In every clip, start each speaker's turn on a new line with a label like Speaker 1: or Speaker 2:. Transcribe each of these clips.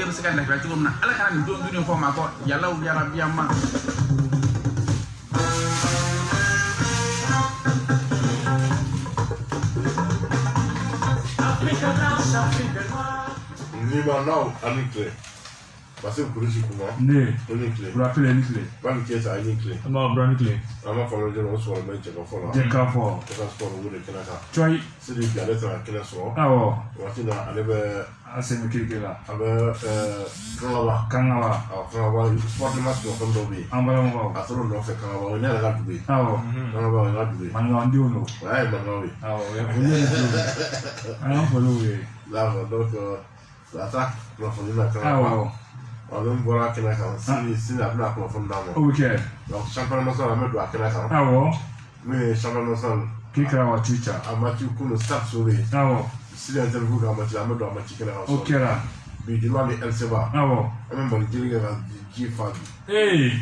Speaker 1: de bɛ se ka lafiya cogo min na ala kana nin don dun fɔ ma kɔ yalaw yarabiyama
Speaker 2: Ni ma now ani clé. Parce que pour ici comment?
Speaker 3: Ne.
Speaker 2: Ani clé.
Speaker 3: Pour appeler une clé.
Speaker 2: Pas une clé ça ani clé.
Speaker 3: Non, brand clé.
Speaker 2: Ama falo je no so ma je ko folo.
Speaker 3: Je ka fo.
Speaker 2: Ko so ko wole kala ka.
Speaker 3: Choi.
Speaker 2: C'est des gars là kala so.
Speaker 3: Ah oh.
Speaker 2: Wati na ale be
Speaker 3: Assez me kike là.
Speaker 2: abe kala
Speaker 3: Kangaba.
Speaker 2: ah kala ba sport match ko ndo bi.
Speaker 3: Ambala mo.
Speaker 2: Asoro no fe kala ba ne la ga dubi.
Speaker 3: Ah oh.
Speaker 2: Kala ba ga dubi.
Speaker 3: Man nga ndio no.
Speaker 2: Ouais, maintenant oui.
Speaker 3: Ah oh, ya vole. Ah vole oui.
Speaker 2: Là donc l'attaque la fondue na kala.
Speaker 3: Ah oh.
Speaker 2: On va voir kala ka. Si la na ko fondue na mo.
Speaker 3: OK.
Speaker 2: Donc championnat national me doit kala ka.
Speaker 3: Ah oh.
Speaker 2: Mais championnat national
Speaker 3: Kika wa teacher.
Speaker 2: amati kuno start sauvé.
Speaker 3: Ah oh.
Speaker 2: Si l'interview ka amati amado amati kala ka.
Speaker 3: OK là.
Speaker 2: Bi di wa ni LCBA.
Speaker 3: Ah oh.
Speaker 2: Même bon jiri ga ji fa.
Speaker 3: Hey.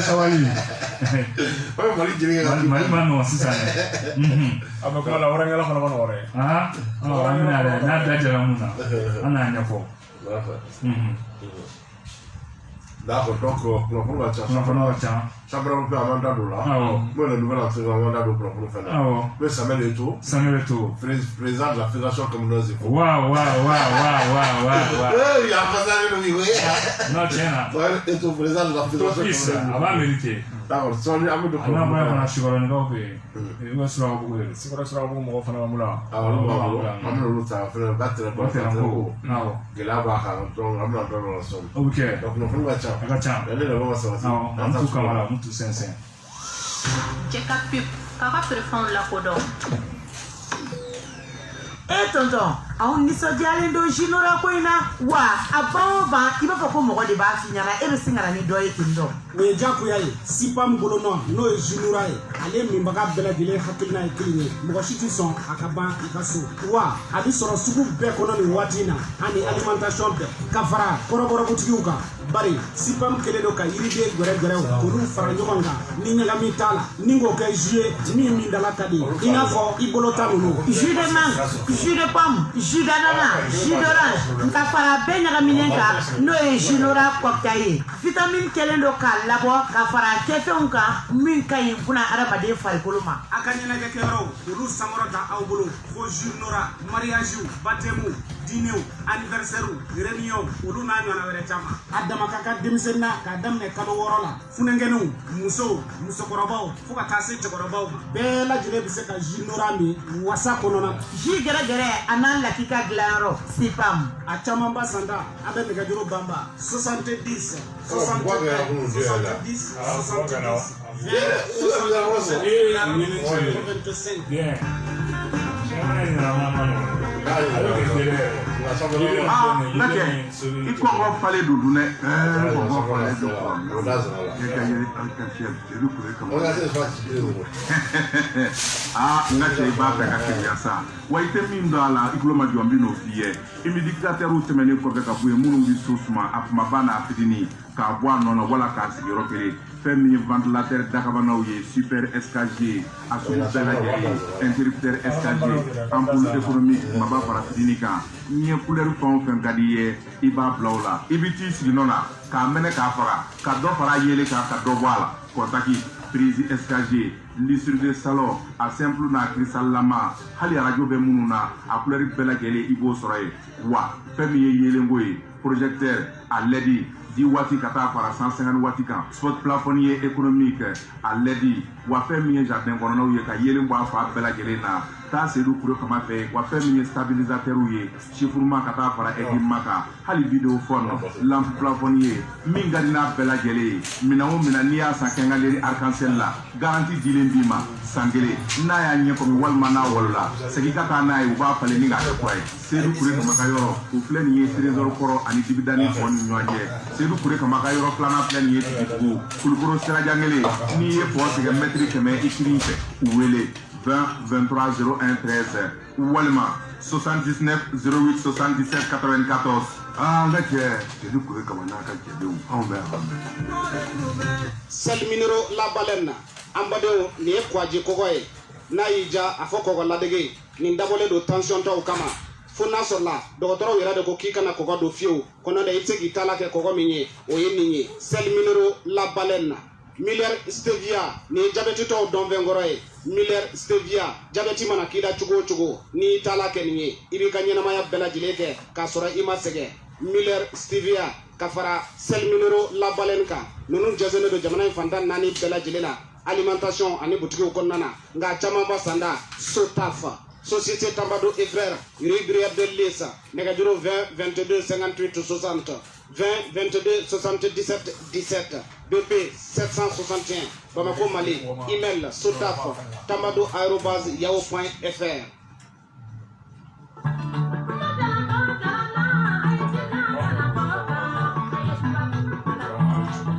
Speaker 3: Sawali.
Speaker 2: Même bon jiri ga.
Speaker 3: Mali no sisa ne.
Speaker 4: Abakala la orang ngala fana ore.
Speaker 3: Ah. Oh, amina na da jara muna. Ana nyafo.
Speaker 2: D'accord, donc on va chercher. Championnat peut amanda dola.
Speaker 3: Ah oh.
Speaker 2: Moi le nouvel entraîneur amanda do pour faire.
Speaker 3: Ah oh.
Speaker 2: Mais Samuel Eto'o.
Speaker 3: Samuel Eto'o.
Speaker 2: Président de la fédération communautaire zéro.
Speaker 3: Wow.
Speaker 2: Il a pas ça le niveau.
Speaker 3: Non, tiens.
Speaker 2: Samuel Eto'o président de la fédération communautaire.
Speaker 3: Avant mérité.
Speaker 2: D'accord, ça on est amadou.
Speaker 3: Ana ba yana shigoro ngo pe. Ngo sura bugu de.
Speaker 4: Sura bu mo fana mula.
Speaker 2: Ah on amna lu ta faire battre
Speaker 3: Bon tempo. Non.
Speaker 2: Gela ba ha donc amna do la somme.
Speaker 3: OK.
Speaker 2: Donc nous faisons ça.
Speaker 3: Akacha.
Speaker 2: Elle est là va ça.
Speaker 3: Non, on tout kamara, on tout sensen.
Speaker 5: Check-up pip. Kaka préfère la kodon. Eh tonton, aw nisɔndiyalen don jinora ko in na wa a ban o ban I b'a fɔ ko mɔgɔ de b'a f'i ɲɛna e bɛ sin ka na ni dɔ ye ten tɔ.
Speaker 6: O ye diyagoya ye Sipam bolo nɔ n'o ye jinora ye ale minbaga bɛɛ lajɛlen hakilina ye kelen ye mɔgɔ si tɛ sɔn a ka ban I ka so wa a bɛ sɔrɔ sugu bɛɛ kɔnɔ nin waati in na ani alimentation bɛɛ ka fara kɔrɔbɔrɔbutigiw kan bari Sipam kɛlen don ka yiriden gɛrɛgɛrɛw k'olu fara ɲɔgɔn kan ni ɲagami t'a la ni k'o kɛ jus ye min dala ka di I n'a fɔ I bolo ta ninnu.
Speaker 5: Jus de mangue, jus de pomme, jus d'ananas, jus d'orange nka fara bɛɛ ɲagaminen kan n'o ye jinora cocktail ye vitamine kɛlen don k'a labɔ ka fara kɛfɛnw kan min ka ɲi buna adamaden farikolo ma.
Speaker 6: A ka ɲɛnajɛ kɛyɔrɔw olu sankɔrɔ ta aw bolo fo jinora mariage baptême dîner anniversaire réunion olu n'a ɲɔgɔnna wɛrɛ caman. A dama ka kan denmisɛnnin na k'a daminɛ kalo 6 la funɛnkɛninw musow musokɔrɔbaw fo ka taa se cɛkɔrɔbaw ma bɛɛ lajɛlen bɛ se ka jinora min wasa kɔnɔna.
Speaker 5: Jus gɛrɛgɛrɛ a n'a lakika dilanyɔrɔ Sipam.
Speaker 6: A caman ba santa a bɛ nɛgɛjuru banba 70
Speaker 3: Bien.
Speaker 1: Nake I kɔngɔ falen don dun dɛ kɔngɔ falen don n ka cɛ I b'a fɛ ka kɛnɛya sa wa I tɛ min dɔn a la I tulo ma jɔ n bɛ n'o f'i ye I ni dictateurs tɛmɛnen kɔfɛ ka bɔ yen minnu bɛ so suma a kumaba n'a fitinin k'a bɔ a nɔ na wala k'a sigi yɔrɔ kelen fɛn min ye ventilateur dakabanaw ye super SKG a sugu bɛɛ lajɛlen interrupteur SKG ampoule économique kumaba fara fitinin kan n ye couleur fɛn o fɛn ka di I ye I b'a bila o la I bɛ t'i sigi nɔ na k'a mɛnɛ k'a faga ka dɔ fara yele kan ka dɔ bɔ a la kɔntaki prise SKG l'issue de salon a simple na cristal lama hali radio bɛ minnu na a couleur bɛɛ lajɛlen I b'o sɔrɔ ye wa fɛn min ye yelenko ye projecteur a LED 10 waati ka taa fara 150 waati kan spot plafonnier économique a LED wa fɛn min ye jardin kɔnɔnaw ye ka yelen bɔ a fa bɛɛ lajɛlen na taa Seydou Kure kama fɛ wa fɛn min ye stabilisateur ye chiffrement ka taa fara équipement kan hali vidéo phone lampe plafonnier min ka di n'a bɛɛ lajɛlen ye minɛn o minɛn n'i y'a san kɛngaleri arc-en-ciel la garantie dilen b'i ma san kelen n'a y'a ɲɛfɔmi walima n'a walola segin ka taa n'a ye u b'a falen ni k'a kɛ kura ye Seydou Kure kama ka yɔrɔ o filɛ nin ye trésor kɔrɔ ani dibidani fɔ ni ɲɔgɔn cɛ Seydou Kure kama ka yɔrɔ filanan filɛ nin ye Tigibugu Kulukoro sirajan kelen n'i ye pɔ tigɛ mètre 100 I kiri fɛ u wele 20 23 01 13 walima 79 08 77 94 n ka cɛ Seydou Kure kama n'a ka cɛdenw anw bɛ yan.
Speaker 6: Seliminero la baleine na an badenw nin ye kwaji kɔgɔ ye n'a y'i ja a fɔ kɔgɔ ladege nin dabɔlen don tension tɔw kama fo n'a sɔrɔ la dɔgɔtɔrɔw yɛrɛ de ko k'i kana kɔgɔ don fiyewu kɔnɔ dɛ i tɛ se k'i ta la kɛ kɔgɔ min ye o ye nin ye sel minero la baleine na Miller stevia ni jabɛti tɔw dɔn fɛn kɔrɔ ye Miller stevia jabɛti mana k'i la cogo o cogo n'i ta la kɛ nin ye i b'i ka ɲɛnamaya bɛɛ lajɛlen kɛ k'a sɔrɔ i ma sɛgɛn Miller stevia ka fara sel minero la baleine kan ninnu jɛnsɛnnen don jamana in fantan naani bɛɛ lajɛlen la alimentation ani butigiw kɔnɔna na nka caman ba sanda Sotafa Société Tambado et Frères rue Brière de Lissa nɛgɛjuru 20 22 58 60 20 22 77 17 BP 761 Bamako Mali email Sotafa tambado@yahoo.fr.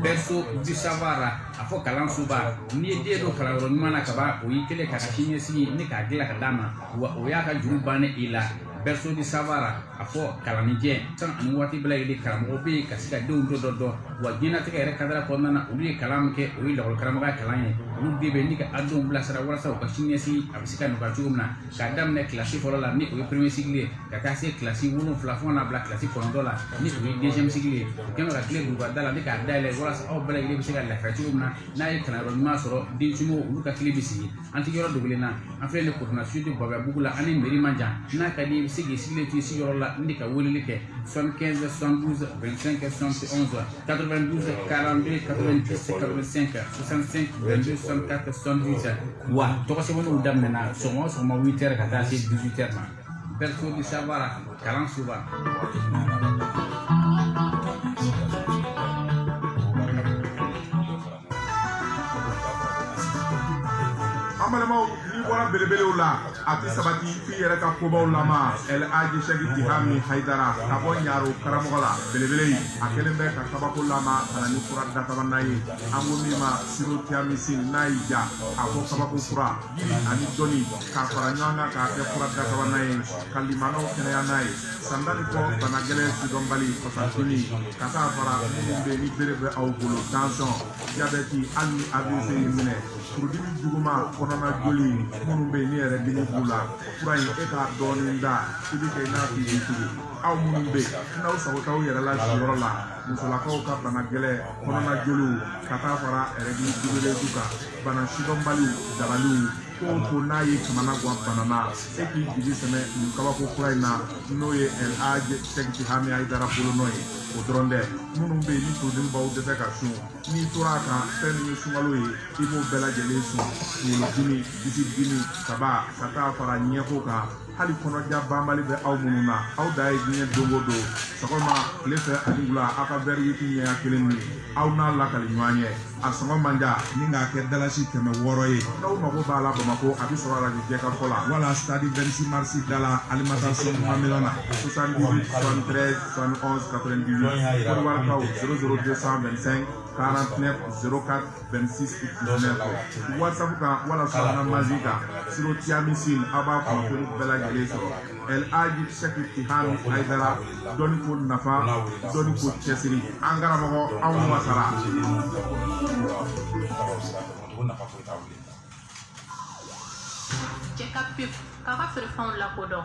Speaker 7: Berceau du savoir a fɔ kalan suba ni ye den dɔ kalanyɔrɔ ɲuman na kaban o y'i kelen ka sini ɲɛsigi ni k'a dilan ka d'a ma wa o y'a ka juru bannen i la Berceau du savoir a fɔ kalanijɛ san ani waati bɛɛ lajɛlen karamɔgɔ bɛ yen ka se ka denw dɔ dɔn wa diɲɛlatigɛ yɛrɛ kadara kɔnɔna na olu ye kalan min kɛ o ye lakɔli karamɔgɔya kalan ye olu de bɛ ni ka a denw bilasira walasa u ka sini ɲɛsigi a bɛ se ka nɔgɔya cogo min na k'a daminɛ kilasi fɔlɔ la ni o ye premier cycle ye ka taa se kilasi 7 fo ka n'a bila kilasi 9 la ni o ye deuxième cycle ye u kɛn bɛ ka tile guruba da la ni k'a dayɛlɛ walasa aw bɛɛ lajɛlen bɛ se ka lafiya cogo min na n'a ye kalanyɔrɔ ɲuman sɔrɔ denmisɛnninw olu ka tile bɛ sigi an tɛ yɔrɔ dogolen na an filɛ nin Cotonou sud Babayabugu la ani mairie man jan n'a ka di i bɛ se k'i sigilen to i sigiyɔrɔ la ni ka weleli kɛ 75 72 25 71 92 42 90 85 65 22 64 78 wa tɔgɔ sɛbɛnniw daminɛna sɔgɔma o sɔgɔma 8h ka taa se 18h ma Berceau du savoir kalan suba.
Speaker 1: Amalamaw ni bɔra belebelew la a tɛ sabati f'i yɛrɛ ka kobaw lama El Hadji Cheikh Tihami Haidara ka bɔ Ɲaro karamɔgɔ la belebele in a kɛlen bɛ ka kabako lama ka na ni fura databanan ye an ko min ma siro tiamisin n'a y'i ja a ko kabako fura yiri ani dɔnni k'a fara ɲɔgɔn kan k'a kɛ fura databanan ye ka limanaw kɛnɛya n'a ye sandali kɔ bana gɛlɛn sidɔnbali fasatini ka taa fara minnu bɛ ni bere bɛ aw bolo tension diabète hali ni AVC y'i minɛ furudimi juguman kɔnɔna joli minnu bɛ yen ni yɛrɛ dimi b'u la fura in e k'a dɔɔnin da i bɛ kɛ i n'a fɔ i bɛ tugu aw minnu bɛ yen n'aw sago t'aw yɛrɛ la siyɔrɔ la musolakaw ka bana gɛlɛn kɔnɔna joliw ka taa fara règle douloureuse kan bana sidɔnbaliw dabaliw ko n'a ye kamana gan bana na e k'i jigi sɛmɛ nin kabako fura in na n'o ye El Hadji Cheikh Tihami Haidara bolonɔ ye o dɔrɔn dɛ minnu bɛ yen ni furudimibaw dɛsɛ ka sun n'i tora a kan fɛn min ye sunkalo ye i b'o bɛɛ lajɛlen sun kunkolodimi disi dimi kaba ka taa fara ɲɛko kan hali kɔnɔja banbali bɛ aw minnu na aw da ye diɲɛ don o don sɔgɔma tile fɛ ani wula aw ka bɛri witi ɲɛya kelen min aw n'a lakali ɲɔgɔn ye a sɔngɔ man di ni k'a kɛ dalasi 600 ye n'aw mago b'a la Bamako a bɛ sɔrɔ arajo jɛkafɔ la wala stade 26 mars da la alimentation mamilon na 78 73 71 98 Côte d'Ivoire 00225 49 04 26 19 WhatsApp kan wala sɔrɔ mazi kan siro tiamisin a b'a kunnafoni bɛɛ lajɛlen sɔrɔ El Hadji Cheikh Tihami Haidara dɔnni ko nafa dɔnni ko cɛsiri an karamɔgɔ anw wasara.
Speaker 8: Cɛ ka pewu k'a ka feerefɛnw lakodɔn.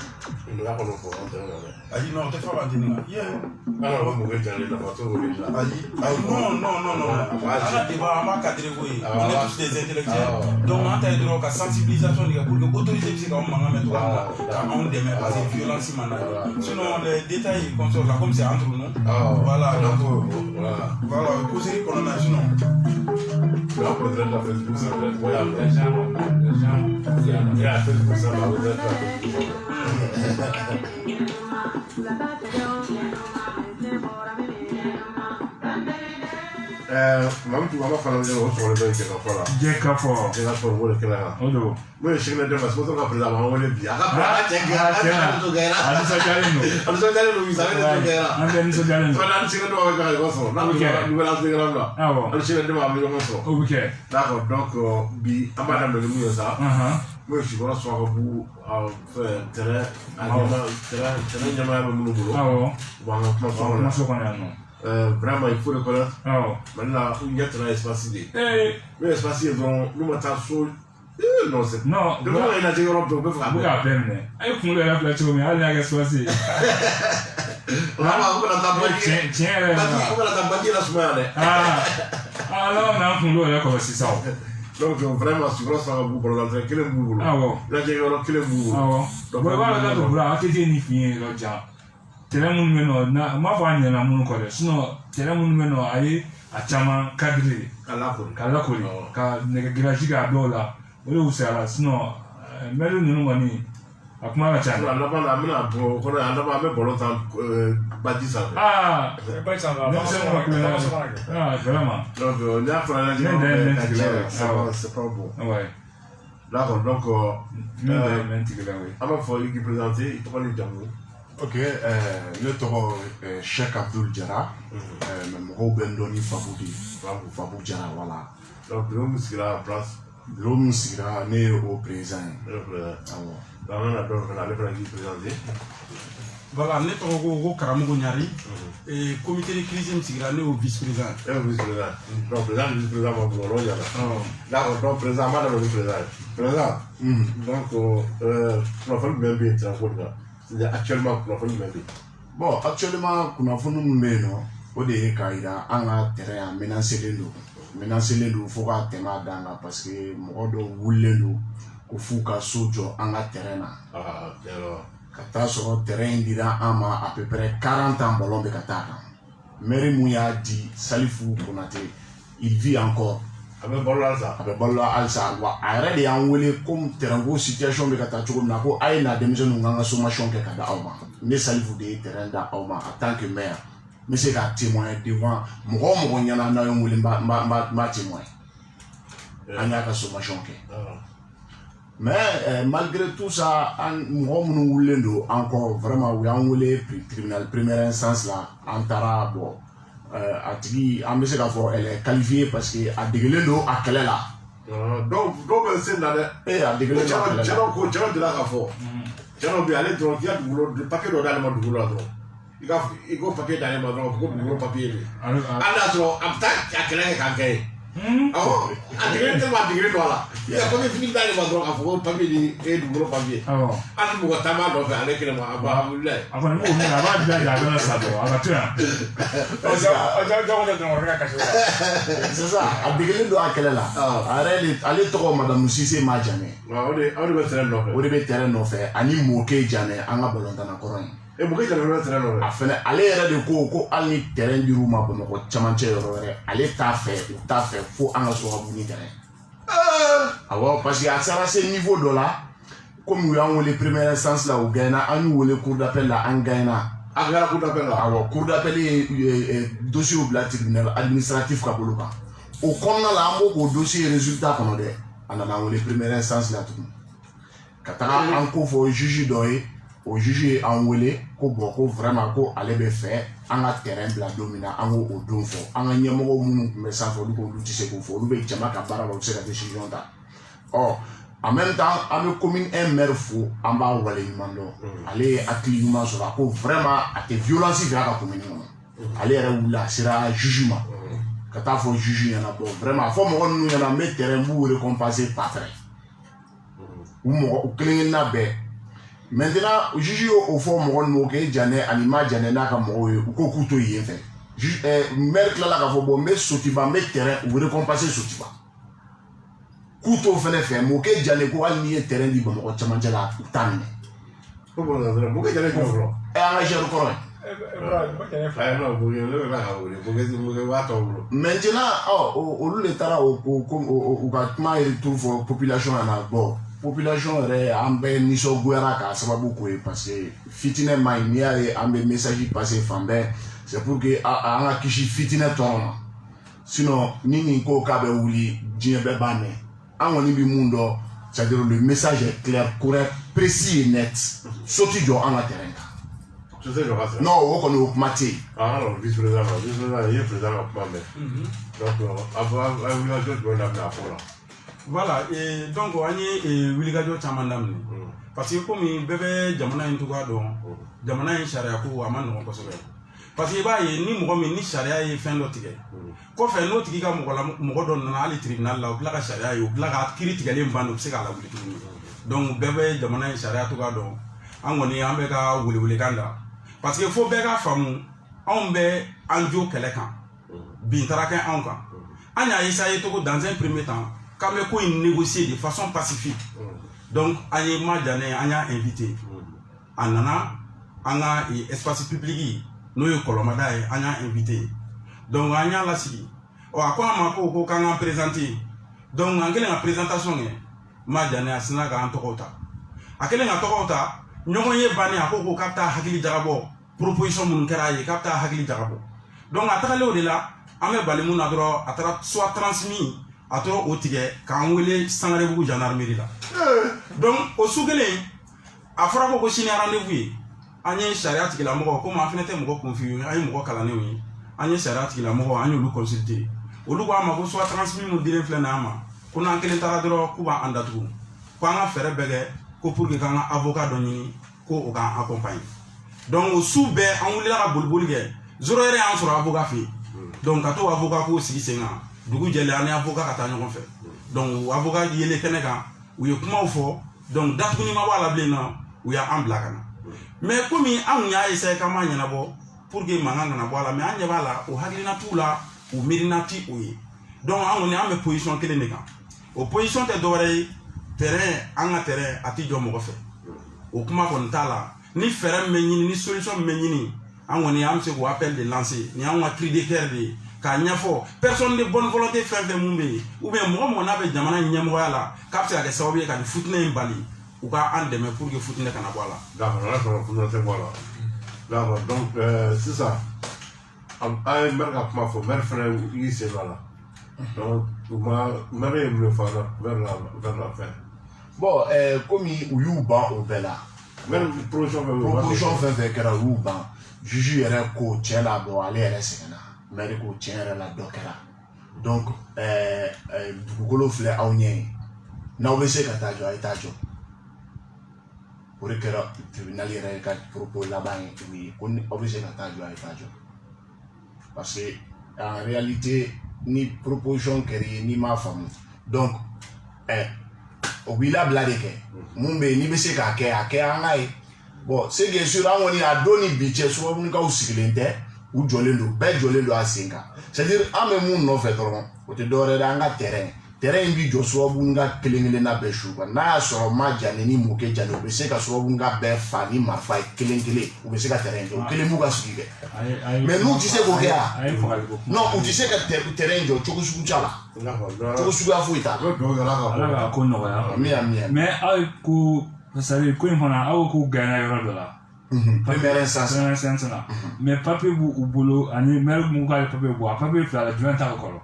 Speaker 2: Nka kɔnɔ fɔ an tɛ nɔ dɛ.
Speaker 9: Ayi non, tɛ fɔ ka deni ka. Ye.
Speaker 2: An ka mɔgɔ jalen nafa t'o wele sa.
Speaker 9: Ayi. Non. An ka débat an b'a cadrer ko ye. On est tous des intellectuels. Donc an ta ye dɔrɔn ka sensibilisation de kɛ pour que autorité bɛ se k'anw mankan mɛn cogoya min na ka anw dɛmɛ parce que violence ma na. Sinon les détails comme ça là comme c'est entre nous. Voilà donc voilà causerie kɔnɔna na sinon.
Speaker 2: La présidente de Facebook c'est vrai. Il y a Facebook ça va vous être Mam tu mama fana de o sɔrɔ bɛ
Speaker 3: Jɛkafɔ
Speaker 2: wele kɛlɛ la.
Speaker 3: o don
Speaker 2: N'o ye siginɛ dɛmɛ sponsor ka président b'an wele bi a ka cɛ
Speaker 3: a nisɔndiyalen don
Speaker 2: a nisɔndiyalen don misali de tun kɛra.
Speaker 3: an bɛɛ nisɔndiyalen don
Speaker 2: Fana ni siginɛ dɛmɛ bɛ ka ɲɔgɔn sɔrɔ n'a bɛ nouvelle assurance la
Speaker 3: awɔ
Speaker 2: ani siginɛ dɛmɛ an bɛ ɲɔgɔn sɔrɔ.
Speaker 3: o bɛ kɛ
Speaker 2: D'accord donc bi an b'a daminɛ ni mun ye sa. Mun ye Sikɔrɔ Suwakabu terrain ɲɛmaaya bɛ minnu bolo.
Speaker 3: awɔ
Speaker 2: U b'an ka kuma fɔ
Speaker 3: kumaso kɔnɔ yan nɔ.
Speaker 2: Vraiment il faut reconnaître
Speaker 3: awɔ
Speaker 2: Mali la u ɲɛ tɛna espace de ye.
Speaker 3: ee
Speaker 2: N'o espace ye dɔrɔn n'u ma taa so Non, c'est.
Speaker 3: Non,
Speaker 2: Le gars, il a dit Europe, on peut faire.
Speaker 3: Abuka Berne. Ayo kumule ya flash ko mi hali ya swasi.
Speaker 2: On a
Speaker 3: Tiens.
Speaker 2: la semaine.
Speaker 3: Alors on a kumule ya ko si ça.
Speaker 2: Donc vraiment, si vous avez un pour l'entrée, quel est le boulot?
Speaker 3: Ah bon.
Speaker 2: Là, j'ai eu quel est le boulot?
Speaker 3: Ah bon.
Speaker 2: Donc,
Speaker 3: Bon, voilà, donc voilà, que j'ai ni fini là déjà. Tele mun meno na ma fa nya na mun ko de. Sinon, tele mun meno ayi a chama kadri. Kala ko. Ka ne garage ga dola. Ole usara sinon melu nunu wani akuma la chama.
Speaker 2: Là bas là, mina bon, on a là bas mais bon temps bâti ça.
Speaker 3: Ah,
Speaker 4: Pas ça va.
Speaker 3: vraiment.
Speaker 2: Donc on a fait la c'est pas bon.
Speaker 3: Ouais.
Speaker 2: D'accord, donc
Speaker 3: on
Speaker 2: va faire l'équipe présenter, il prend les Django.
Speaker 10: Ok, le toro Cheikh Abdul Jara, même Robin Doni Fabou Jara, voilà.
Speaker 2: Donc l'homme sera en place.
Speaker 10: L'homme sera né au présent.
Speaker 2: Dans la donc on a le présenter.
Speaker 11: Voilà, ne tɔgɔ ko Karamɔgɔ Ɲari et comité de crise in sigira ne y'o vice-président.
Speaker 2: Vice-président. Donc président vice-président ma bolo yala. D'accord, donc président ma le vice-président. Président. Donc kunnafoni bɛ bɛ transport là. C'est actuellement kunnafoni bɛ bɛ.
Speaker 10: Bon, actuellement kunnafoni min bɛ yen nɔ o de ye k'a yira an ka terrain menacelen don fo ka tɛmɛ a dan kan parce que mɔgɔ dɔw wulilen don ko f'u ka so jɔ an ka terrain na. Ka taa sɔrɔ terrain dira an ma à peu près 40 ans ballon bɛ ka taa kan. Maire mun y'a di Salifu Konate, il vit encore.
Speaker 2: A bɛ balo halisa.
Speaker 10: A bɛ balo halisa wa a yɛrɛ de y'an wele comme terrain ko situation bɛ ka taa cogo min na ko a ye na denmisɛnninw k'an ka sommation kɛ ka da aw ma. Ne Salifu de ye terrain da aw ma en tant que maire. N bɛ se ka témoigner devant mɔgɔ o mɔgɔ ɲɛna n'aw ye n wele n b'a témoigner. An y'a ka sommation kɛ. Mais malgré tout ça, mɔgɔ minnu wulilen don encore vraiment u y'an wele tribunal première instance la an taara bon a tigi an bɛ se k'a fɔ elle est qualifiée parce que a degelen don a kɛlɛ la.
Speaker 2: Donc dɔw bɛ sen na dɛ.
Speaker 10: A degelen don a kɛlɛ la.
Speaker 2: Cɛnɔ dira k'a fɔ cɛnɔ bɛ ale dɔrɔn k'i ka dugukolo papier dɔ d'ale ma dugukolo la dɔrɔn i ko papier d'ale ma dɔrɔn ko dugukolo papier de. Hali n'a sɔrɔ a bɛ taa a kɛlɛ kɛ k'a gagné. Awɔ a degelen tɛ a degelen don a la. I ka papier fini d'ale ma dɔrɔn k'a fɔ ko papier ni e dugukolo papier. Hali mɔgɔ ta m'a nɔfɛ ale kelen ma a b'a wuli.
Speaker 3: A kɔni b'o min a b'a bila a bɛna sa dɔrɔn a ka to yan.
Speaker 10: C'est ça, a degelen don a kɛlɛ la. Ale tɔgɔ Madamu Sise Ma Janɛ.
Speaker 2: O de bɛ terrain nɔfɛ.
Speaker 10: O de bɛ terrain nɔfɛ ani Moke Janɛ an ka balontanna kɔrɔ in.
Speaker 2: Moke Janɛ bɛ terrain nɔfɛ.
Speaker 10: A fɛnɛ ale yɛrɛ de ko hali ni terrain dir'u ma Bamakɔ camancɛ yɔrɔ wɛrɛ ale t'a fɛ u t'a fɛ fo an ka sɔrɔ ka bu ni terrain. Awɔ parce que a sera se niveau dɔ la comme u y'an wele première instance la u gagnera an y'u wele cour d'appel la an gagnera.
Speaker 2: A kɛra cour d'appel la.
Speaker 10: Awɔ cour d'appel ye dossier bila tribunal administratif ka bolo kan. O kɔnɔna la an b'o k'o dossier résultat kɔnɔ dɛ a nana an wele première instance la tugun ka taga an ko fɔ juge dɔ ye o juge ye an wele ko bon ko vraiment ko ale bɛ fɛ an ka terrain bila don min na an k'o don fɔ an ka ɲɛmɔgɔ minnu tun bɛ sanfɛ olu k'olu tɛ se k'o fɔ olu bɛ jama ka baara la u tɛ se ka décision ta en même temps an bɛ commune un maire fo an b'a wale ɲuman dɔn ale ye hakili ɲuman sɔrɔ a ko vraiment a tɛ violence fɛ a ka commune kɔnɔ ale yɛrɛ wulila a sera juge ma ka taa fɔ juge ɲɛna bon vraiment a fɔ mɔgɔ ninnu ɲɛna n bɛ terrain b'u récompenser pas très u kelen-kelenna bɛɛ maintenant juge y'o fɔ mɔgɔ ninnu k'e Janɛ ani Ma Janɛ n'a ka mɔgɔw ye u ko k'u to yen fɛ maire tilala k'a fɔ bon n bɛ Sotiba n bɛ terrain u récompenser Sotiba k'u t'o fɛnɛ fɛ Moke Janɛ ko hali n'i ye terrain di Bamakɔ camancɛ la u t'a minɛ.
Speaker 2: Ko bon Moke Janɛ jɔ fɔlɔ.
Speaker 10: An ka géré kɔrɔ ye. Maintenant olu de taara u ka kuma retour fɔ population ɲɛna bon population yɛrɛ an bɛɛ nisɔngoyara k'a sababu k'o ye parce que fitinɛ ma ɲi n'i y'a ye an bɛ message passer fan bɛɛ c'est pour que an ka kisi fitinɛ tɔɔrɔ ma sinon ni nin ko k'a bɛ wuli diɲɛ bɛɛ b'a mɛn an kɔni bɛ mun dɔn c'est-à-dire le message est clair correct précis et net so ti jɔ an ka terrain kan. Non, o kɔni o kuma tɛ yen.
Speaker 2: Alors vice-président il ye président ka kuma mɛn donc a wulikajɔ jumɛn daminɛ a fɔ la.
Speaker 11: Voilà, donc an ye wulikajɔ caman daminɛ parce que komi bɛɛ bɛ jamana in cogoya dɔn jamana in sariya ko a ma nɔgɔn kosɛbɛ parce que i b'a ye ni mɔgɔ min ni sariya ye fɛn dɔ tigɛ kɔfɛ n'o tigi ka mɔgɔ dɔ nana hali tribunal la o tila ka sariya ye o tila ka kiiri tigɛlen ban o bɛ se k'a lawuli tuguni donc bɛɛ bɛ jamana in sariya cogoya dɔn an kɔni an bɛ ka welewelekan da parce que fo bɛɛ ka faamu anw bɛ an jo kɛlɛ kan bin taara kɛ anw kan an y'a essayer cogo dans un premier temps k'an bɛ ko in négocier de façon pacifique donc an ye Madiane an y'a invité a nana an ka espace public n'o ye Kɔlɔmada ye an y'a invité donc an y'a lasigi a ko an ma ko k'an ka présenter donc an kɛlen ka présentation kɛ Madiane a sinna k'an tɔgɔw ta a kɛlen ka tɔgɔw ta ɲɔgɔn ye bannen a ko k'a bɛ taa hakili jagabɔ proposition minnu kɛra a ye k'a bɛ taa hakili jagabɔ donc a tagalen o de la an bɛ bali mun na dɔrɔn a taara soit transmis a tora o tigɛ k'an wele Sangarebugu gendarmerie la donc o su kelen a fɔra ko sini rendez-vous ye an ye sariya tigilamɔgɔ komi an fɛnɛ tɛ mɔgɔ confié an ye mɔgɔ kalannenw ye an ye sariya tigilamɔgɔ an y'olu consulter olu ko an ma ko soit transmis mun dilen filɛ nin an ma ko n'an kelen taara dɔrɔn k'u b'an datugu ko an ka fɛɛrɛ bɛɛ kɛ ko pour que k'an ka avocat dɔ ɲini ko o k'an accompagner donc o su bɛɛ an wulila ka boliboli kɛ zoro yɛrɛ y'an sɔrɔ avocat fɛ yen donc ka to avocat ko sigi sen kan dugu jɛlen an ni avocat ka taa ɲɔgɔn fɛ donc o avocat yelen kɛnɛ kan u ye kumaw fɔ donc datuguni ma bɔ a la bilen nɔ u y'an bila ka na mais komi an kun y'a essayer k'an b'a ɲɛnabɔ pour que mankan kana bɔ a la mais an ɲɛ b'a la o hakilina t'u la o miirina ti o ye donc an kɔni an bɛ position kelen de kan o position tɛ dɔwɛrɛ ye terrain an ka terrain a ti jɔ mɔgɔ fɛ o kuma kɔni t'a la ni fɛɛrɛ min bɛ ɲini ni solution min bɛ ɲini an kɔni an bɛ se k'o appel de lancer ni an ka cri de cœur de ye k'a ɲɛfɔ personne de bonne volonté fɛn fɛn mun bɛ yen ou bien mɔgɔ mɔgɔ n'a bɛ jamana in ɲɛmɔgɔya la k'a bɛ se ka kɛ sababu ye ka nin futinɛ in bali u ka an dɛmɛ pour que futinɛ kana bɔ a la.
Speaker 2: d'accord ala sɔrɔ futinɛ tɛ bɔ a la d'accord donc sisan an ye maire ka kuma fɔ maire fɛnɛ y'i sen don a la donc maire ye mun fɔ vers la fin.
Speaker 10: bon komi u y'u ban o bɛɛ la.
Speaker 2: même proposition
Speaker 10: fɛn fɛn kɛra u y'u ban juge yɛrɛ ko tiɲɛ la bon ale yɛrɛ sɛgɛnna maire ko tiɲɛ yɛrɛ la dɔ kɛra donc dugukolo filɛ aw ɲɛ n'aw bɛ se ka taa jɔ a ye taa jɔ o de kɛra tribunal yɛrɛ ka propos laban ye o ye ko aw bɛ se ka taa jɔ a ye taa jɔ parce que en réalité ni proposition kɛra ye n'i m'a faamu donc o b'i labila de kɛ mun bɛ yen n'i bɛ se k'a kɛ a kɛ an ka ye bon c'est bien sûr an kɔni a don ni bi cɛ subabukaw sigilen tɛ u jɔlen don bɛɛ jɔlen don a sen kan c'est à dire an bɛ mun nɔfɛ dɔrɔn o tɛ dɔwɛrɛ ye an ka terrain in bi jɔ subabuka kelen kelenna bɛɛ su kan n'a y'a sɔrɔ Madiane ni Mokɛ Jane u bɛ se ka subabuka bɛɛ fa ni marifa ye kelen kelen u bɛ se ka terrain jɔ o kelen b'u ka sigi kɛ mais n'u tɛ se k'o kɛ yan non u tɛ se ka terrain jɔ cogo sugu t'a la cogo suguya foyi t'a la.
Speaker 3: ala ka ko nɔgɔya mais aw ye ko c'est à dire ko in fana aw ko gagner yɔrɔ dɔ la.
Speaker 10: Première instance
Speaker 3: na mais papier b'u bolo ani maire mun ka papier bɔ a papier fila la jumɛn t'a kɔrɔ.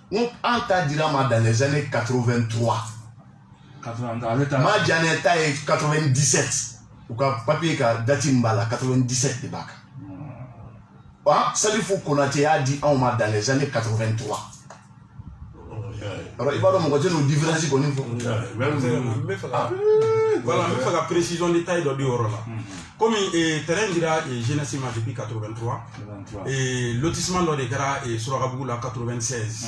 Speaker 10: an ta dira ma dans les années 83. Madiane ta ye 97 u ka papier ka date min b'a la 97 de b'a kan Salifou Konaté y'a di anw ma dans les années 83. alors i b'a dɔn mɔgɔ tɛ n'o différence kɔni fɔ.
Speaker 11: n bɛ fɛ ka précision détail dɔ di o yɔrɔ la komi terrain dira jeunesse ma depuis 83 lotissement dɔ de kɛra Surakabugu la 96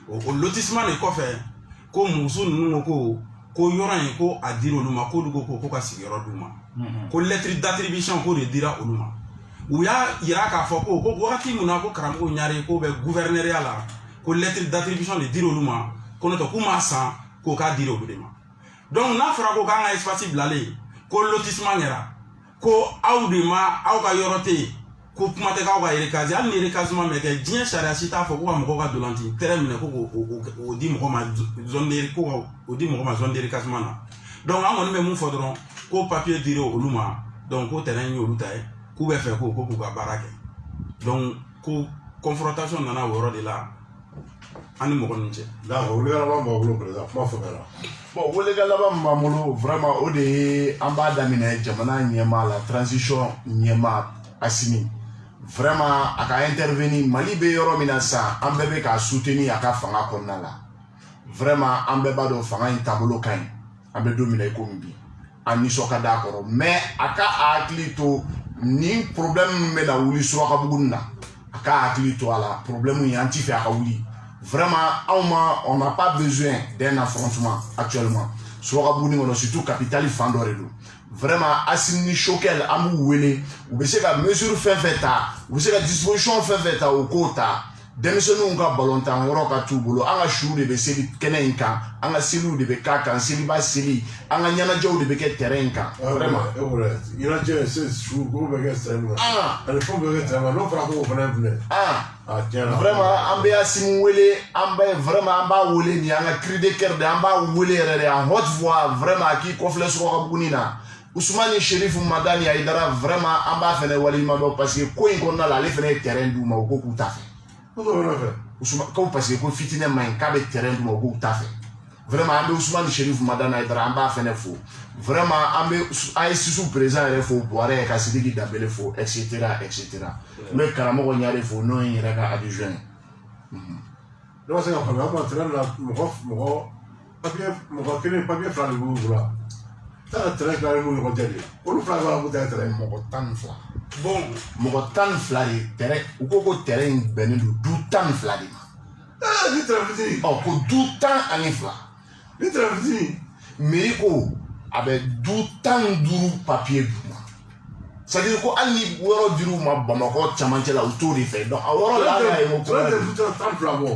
Speaker 11: o lotissement de kɔfɛ ko muso ninnu ko yɔrɔ in ko a dira olu ma k'olu ko ka sigiyɔrɔ d'u ma ko lettre d'attribution ko de dira olu ma u y'a yira k'a fɔ ko wagati mun na ko karamɔgɔ Ɲare ko bɛ gouverneuriat la ko lettre d'attribution de dira olu ma ko n'o tɛ k'u m'a san k'o k'a dira olu de ma donc n'a fɔra ko k'an ka espace bilalen ko lotissement kɛra ko aw de ma aw ka yɔrɔ tɛ yen ko kuma tɛ k'aw ka recasé hali ni recasement bɛ kɛ diɲɛ sariya si t'a fɔ ko ka mɔgɔw ka dolanci terrain minɛ ko k'o di mɔgɔ ma zone de ko k'o di mɔgɔ ma zone de recasement na donc an kɔni bɛ mun fɔ dɔrɔn ko papier dira olu ma donc ko terrain in y'olu ta ye k'u bɛ fɛ ko k'u ka baara kɛ donc ko confrontation nana o yɔrɔ de la an ni mɔgɔ ninnu cɛ.
Speaker 2: d'accord wuli ka laban b'aw bolo président kuma faamuya la.
Speaker 10: bon wuli ka laban min b'an bolo vraiment o de ye an b'a daminɛ jamana ɲɛmaa la transition ɲɛmaa Assimi vraiment a ka intervenir Mali bɛ yɔrɔ min na sisan an bɛɛ bɛ k'a soutenir a ka fanga kɔnɔna la vraiment an bɛɛ b'a dɔn fanga in taabolo ka ɲi an bɛ don min na i komi bi an nisɔn ka d'a kɔrɔ mais a ka hakili to ni problème me na wuli Surakabugu na aka hakili to ala problème yi anti fait aka wuli vraiment on n'a pas besoin d'un affrontement actuellement Surakabugu ngono surtout capitale Fandore do vraiment asini choquel amu wele ou be se ka mesure fait ta ou se ka disposition fait ta au kota denmisɛnninw ka balontan yɔrɔ ka t'u bolo an ka suw de bɛ seli kɛnɛ in kan an ka seliw de bɛ k'a kan seliba seli an ka ɲɛnajɛw de bɛ kɛ terrain in kan vraiment
Speaker 2: ɲɛnajɛ su ko bɛ kɛ terrain kan ani fɛn bɛ kɛ terrain kan n'o fɔra ko o fana filɛ
Speaker 10: vraiment an bɛ Asimu wele an bɛ vraiment an b'a wele nin an ka cri de cœur de an b'a wele yɛrɛ de en haute voix vraiment a k'i kɔfilɛ Surakabugu na Ousmane Chérif Madani Aïdara vraiment an b'a fɛnɛ waleɲuman parce que ko in kɔnɔna la ale fɛnɛ ye terrain d'u ma o ko k'u ta fɛ Ousmane parce que ko fitinɛ ma ɲi k'a bɛ terrain d'u ma o k'u ta fɛ vraiment an bɛ Ousmane Chérif Madani Aïdara an b'a fɛnɛ fo vraiment an bɛ AES président yɛrɛ fo Buwarɛ ka Sidiki Dembele fo etc etc n bɛ karamɔgɔ Ɲare fo n'o ye n yɛrɛ ka adjoint ye.
Speaker 2: Ne ma se ka faamuya an ma terrain la mɔgɔ kelen papier fila de b'u bolo taa terrain dilanlen n'u ɲɔgɔn cɛ de olu fila b'a fɔ ko terrain
Speaker 10: mɔgɔ 12 bon mɔgɔ 12 de terrain u ko ko terrain bɛnnen don du 12 de ma
Speaker 2: ni terrain fitinin
Speaker 10: ko du 12
Speaker 2: ni terrain fitinin
Speaker 10: mairie ko a bɛ du 15 papier d'u ma c'est à dire ko hali ni yɔrɔ dir'u ma Bamakɔ camancɛ la u t'o de fɛ donc a yɔrɔ la an y'a ye ko
Speaker 2: terrain tan fila bɔ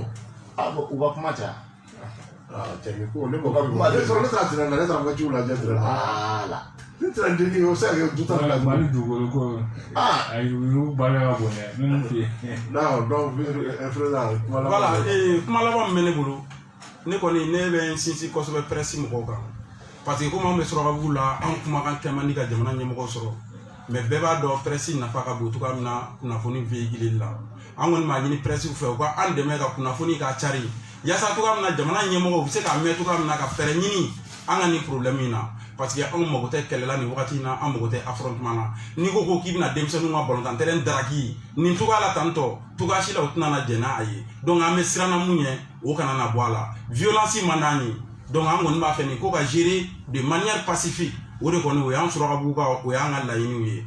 Speaker 10: u ka kuma caya
Speaker 2: cɛni ko ne ko kuma ne sɔrɔ ne taara terrain na ne taara wajibiw lajɛ terrain na ne terrain deni o se ka kɛ du tan fila
Speaker 3: Mali dugukolo ko ayi olu baara ka bon dɛ minnu fɛ yen
Speaker 2: donc
Speaker 11: voilà kuma laban min bɛ ne bolo ne kɔni ne bɛ n sinsin kosɛbɛ presse mɔgɔw kan parce que komi an bɛ Surakabugu la an kumakan kɛ man di ka jamana ɲɛmɔgɔ sɔrɔ mais bɛɛ b'a dɔn presse nafa ka bon cogoya min na kunnafoni véhiculeli la an kɔni b'a ɲini presse fɛ u ka an dɛmɛ ka kunnafoni ka cari yaasa cogoya min na jamana ɲɛmɔgɔw bɛ se k'a mɛn cogoya min na ka fɛɛrɛ ɲini an ka nin problème in na parce que anw mago tɛ kɛlɛla nin wagati in na an mago tɛ affrontement na n'i ko ko k'i bɛna denmisɛnninw ka balontan terrain daraki nin cogoya la tantɔ cogoya si la o tɛna na jɛn n'a ye donc an bɛ siran na mun ɲɛ o kana na bɔ a la violence man d'an ye donc an kɔni b'a fɛ nin ko ka gérer de manière pacifique o de kɔni o y'an Surakabugu ka o y'an ka laɲiniw ye.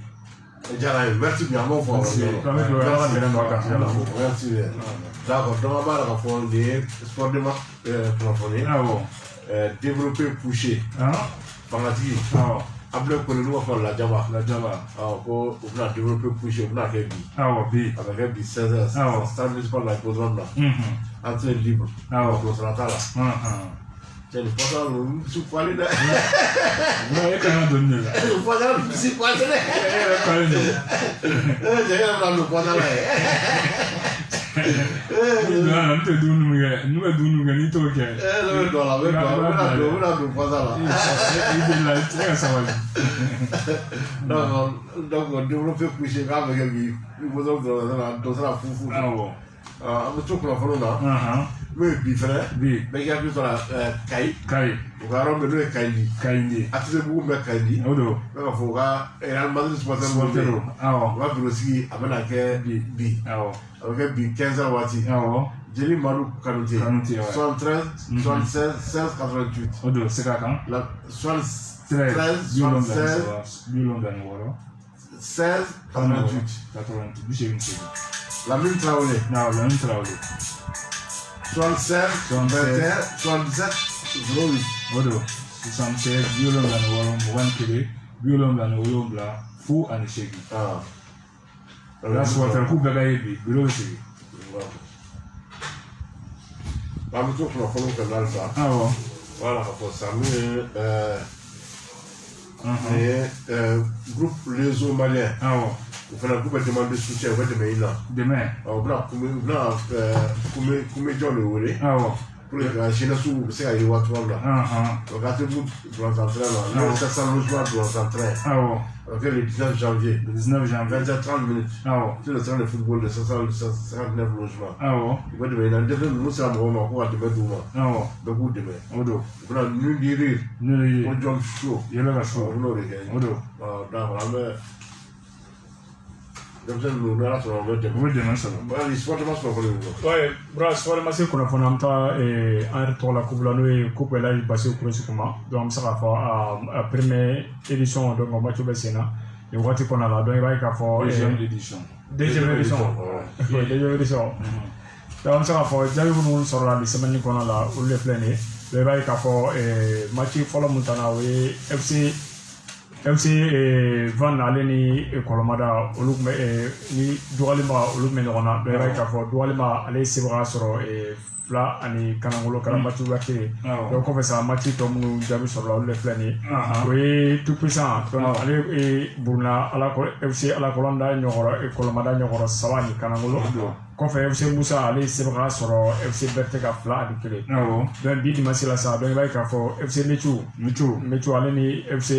Speaker 2: Jara ye merci bien an b'o fɔ merci bien d'accord donc an b'a la ka fɔ nin ye sport de kunnafoni développer pousser fangatigi a bɛ kɔni n'u b'a fɔ lajaba ko u bɛna développer pousser u bɛna kɛ bi a bɛ kɛ bi 16h stade municipal la hippodrome la entrée libre donsara t'a la cɛ nin fɔsara ninnu dusu falen dɛ
Speaker 3: e ka kan ka don nin de la
Speaker 2: fɔsara dusu falen dɛ
Speaker 3: e yɛrɛ falen don
Speaker 2: cɛ yɛrɛ bɛna don fɔsara ye
Speaker 3: n tɛ dumuni min kɛ n'u bɛ dumuni kɛ n'i t'o kɛ
Speaker 2: ne bɛ don a la u bɛna don fɔsara la
Speaker 3: i bɛ la cɛ ka sabali
Speaker 2: donc développer pousser k'a bɛ kɛ bi donsara fufu an bɛ to kunnafoni na n'o ye bi fɛnɛ bɛɛ k'i hakili to a la Kayi u ka yɔrɔ min n'o ye Kayindi Atisebugu bɛ Kayindi
Speaker 3: o don
Speaker 2: bɛ ka fɔ u ka Real Madrid supporter u ka bureau sigi a bɛna kɛ bi a bɛ kɛ bi 15h waati Jeli Madu Kanute 73 76 16 88
Speaker 3: o don sira kan
Speaker 2: 73 76 16 88 Lamine Traoré.
Speaker 3: Lamine Traoré.
Speaker 2: 67 21 77 08.
Speaker 3: Odo 67 76 71 fu ani segi. That's what I could be below segi.
Speaker 2: Ba mu to kunnafoni kan alfa. Voilà pour ça groupe réseau malien. O fana k'u bɛ demande soutien u bɛ dɛmɛ i la. U bɛna kunbɛ jɔn de wele. pour que jeunesse u bɛ se ka yiriwa cogoya min na. Donc Atisebugu Doulanzan la le 700 logements Doulanzan a bɛ kɛ le 19 janvier. 20h30 minutes. Sur le terrain de football de 659 logements. U bɛ dɛmɛ i la. N tɛ ninnu sera mɔgɔw ma ko ka dɛmɛ d'u ma. Bɛɛ k'u dɛmɛ. U bɛna nu diri. Ko jɔn so. U bɛn'o de kɛ. D'accord an bɛ denmisɛnnin ninnu n'ala sɔnna u bɛ dɛmɛ.
Speaker 3: U bɛ dɛmɛ sɔrɔ.
Speaker 2: Hali sport ma sɔrɔ fɔlɔ yen.
Speaker 4: Ouais, bra sport ma se kunnafoni an bɛ taa an yɛrɛ tɔgɔ la coupe la n'o ye coupe Elhaji Basiru Kourousi Kuma donc an bɛ se k'a fɔ a première édition donc match bɛ sen na ni waati kɔnɔna la donc i b'a ye k'a fɔ deuxième édition donc an bɛ se k'a fɔ jaabi minnu sɔrɔla nin semaine kɔnɔna la olu de filɛ nin ye donc i b'a ye k'a fɔ match fɔlɔ mun tana o ye FC Van ale ni Kolomada olu tun bɛ ni Dugalima olu tun bɛ ɲɔgɔn na donc i b'a ye k'a fɔ Dugalima ale ye sebaga sɔrɔ 2 ani Kanangolo kɛra match ba kelen donc kɔfɛ sa match tɔ minnu jaabi sɔrɔla olu de filɛ nin ye o ye tout puissant donc ale Buruna FC Alakolanda ɲɔgɔrɔ Kolomada ɲɔgɔrɔ 3 ani Kanangolo kɔfɛ FC Musa ale sebaga sɔrɔ FC Berthe ka 2 ani 1 donc bi dimanche la sa donc i b'a ye k'a fɔ FC Mechu ale ni FC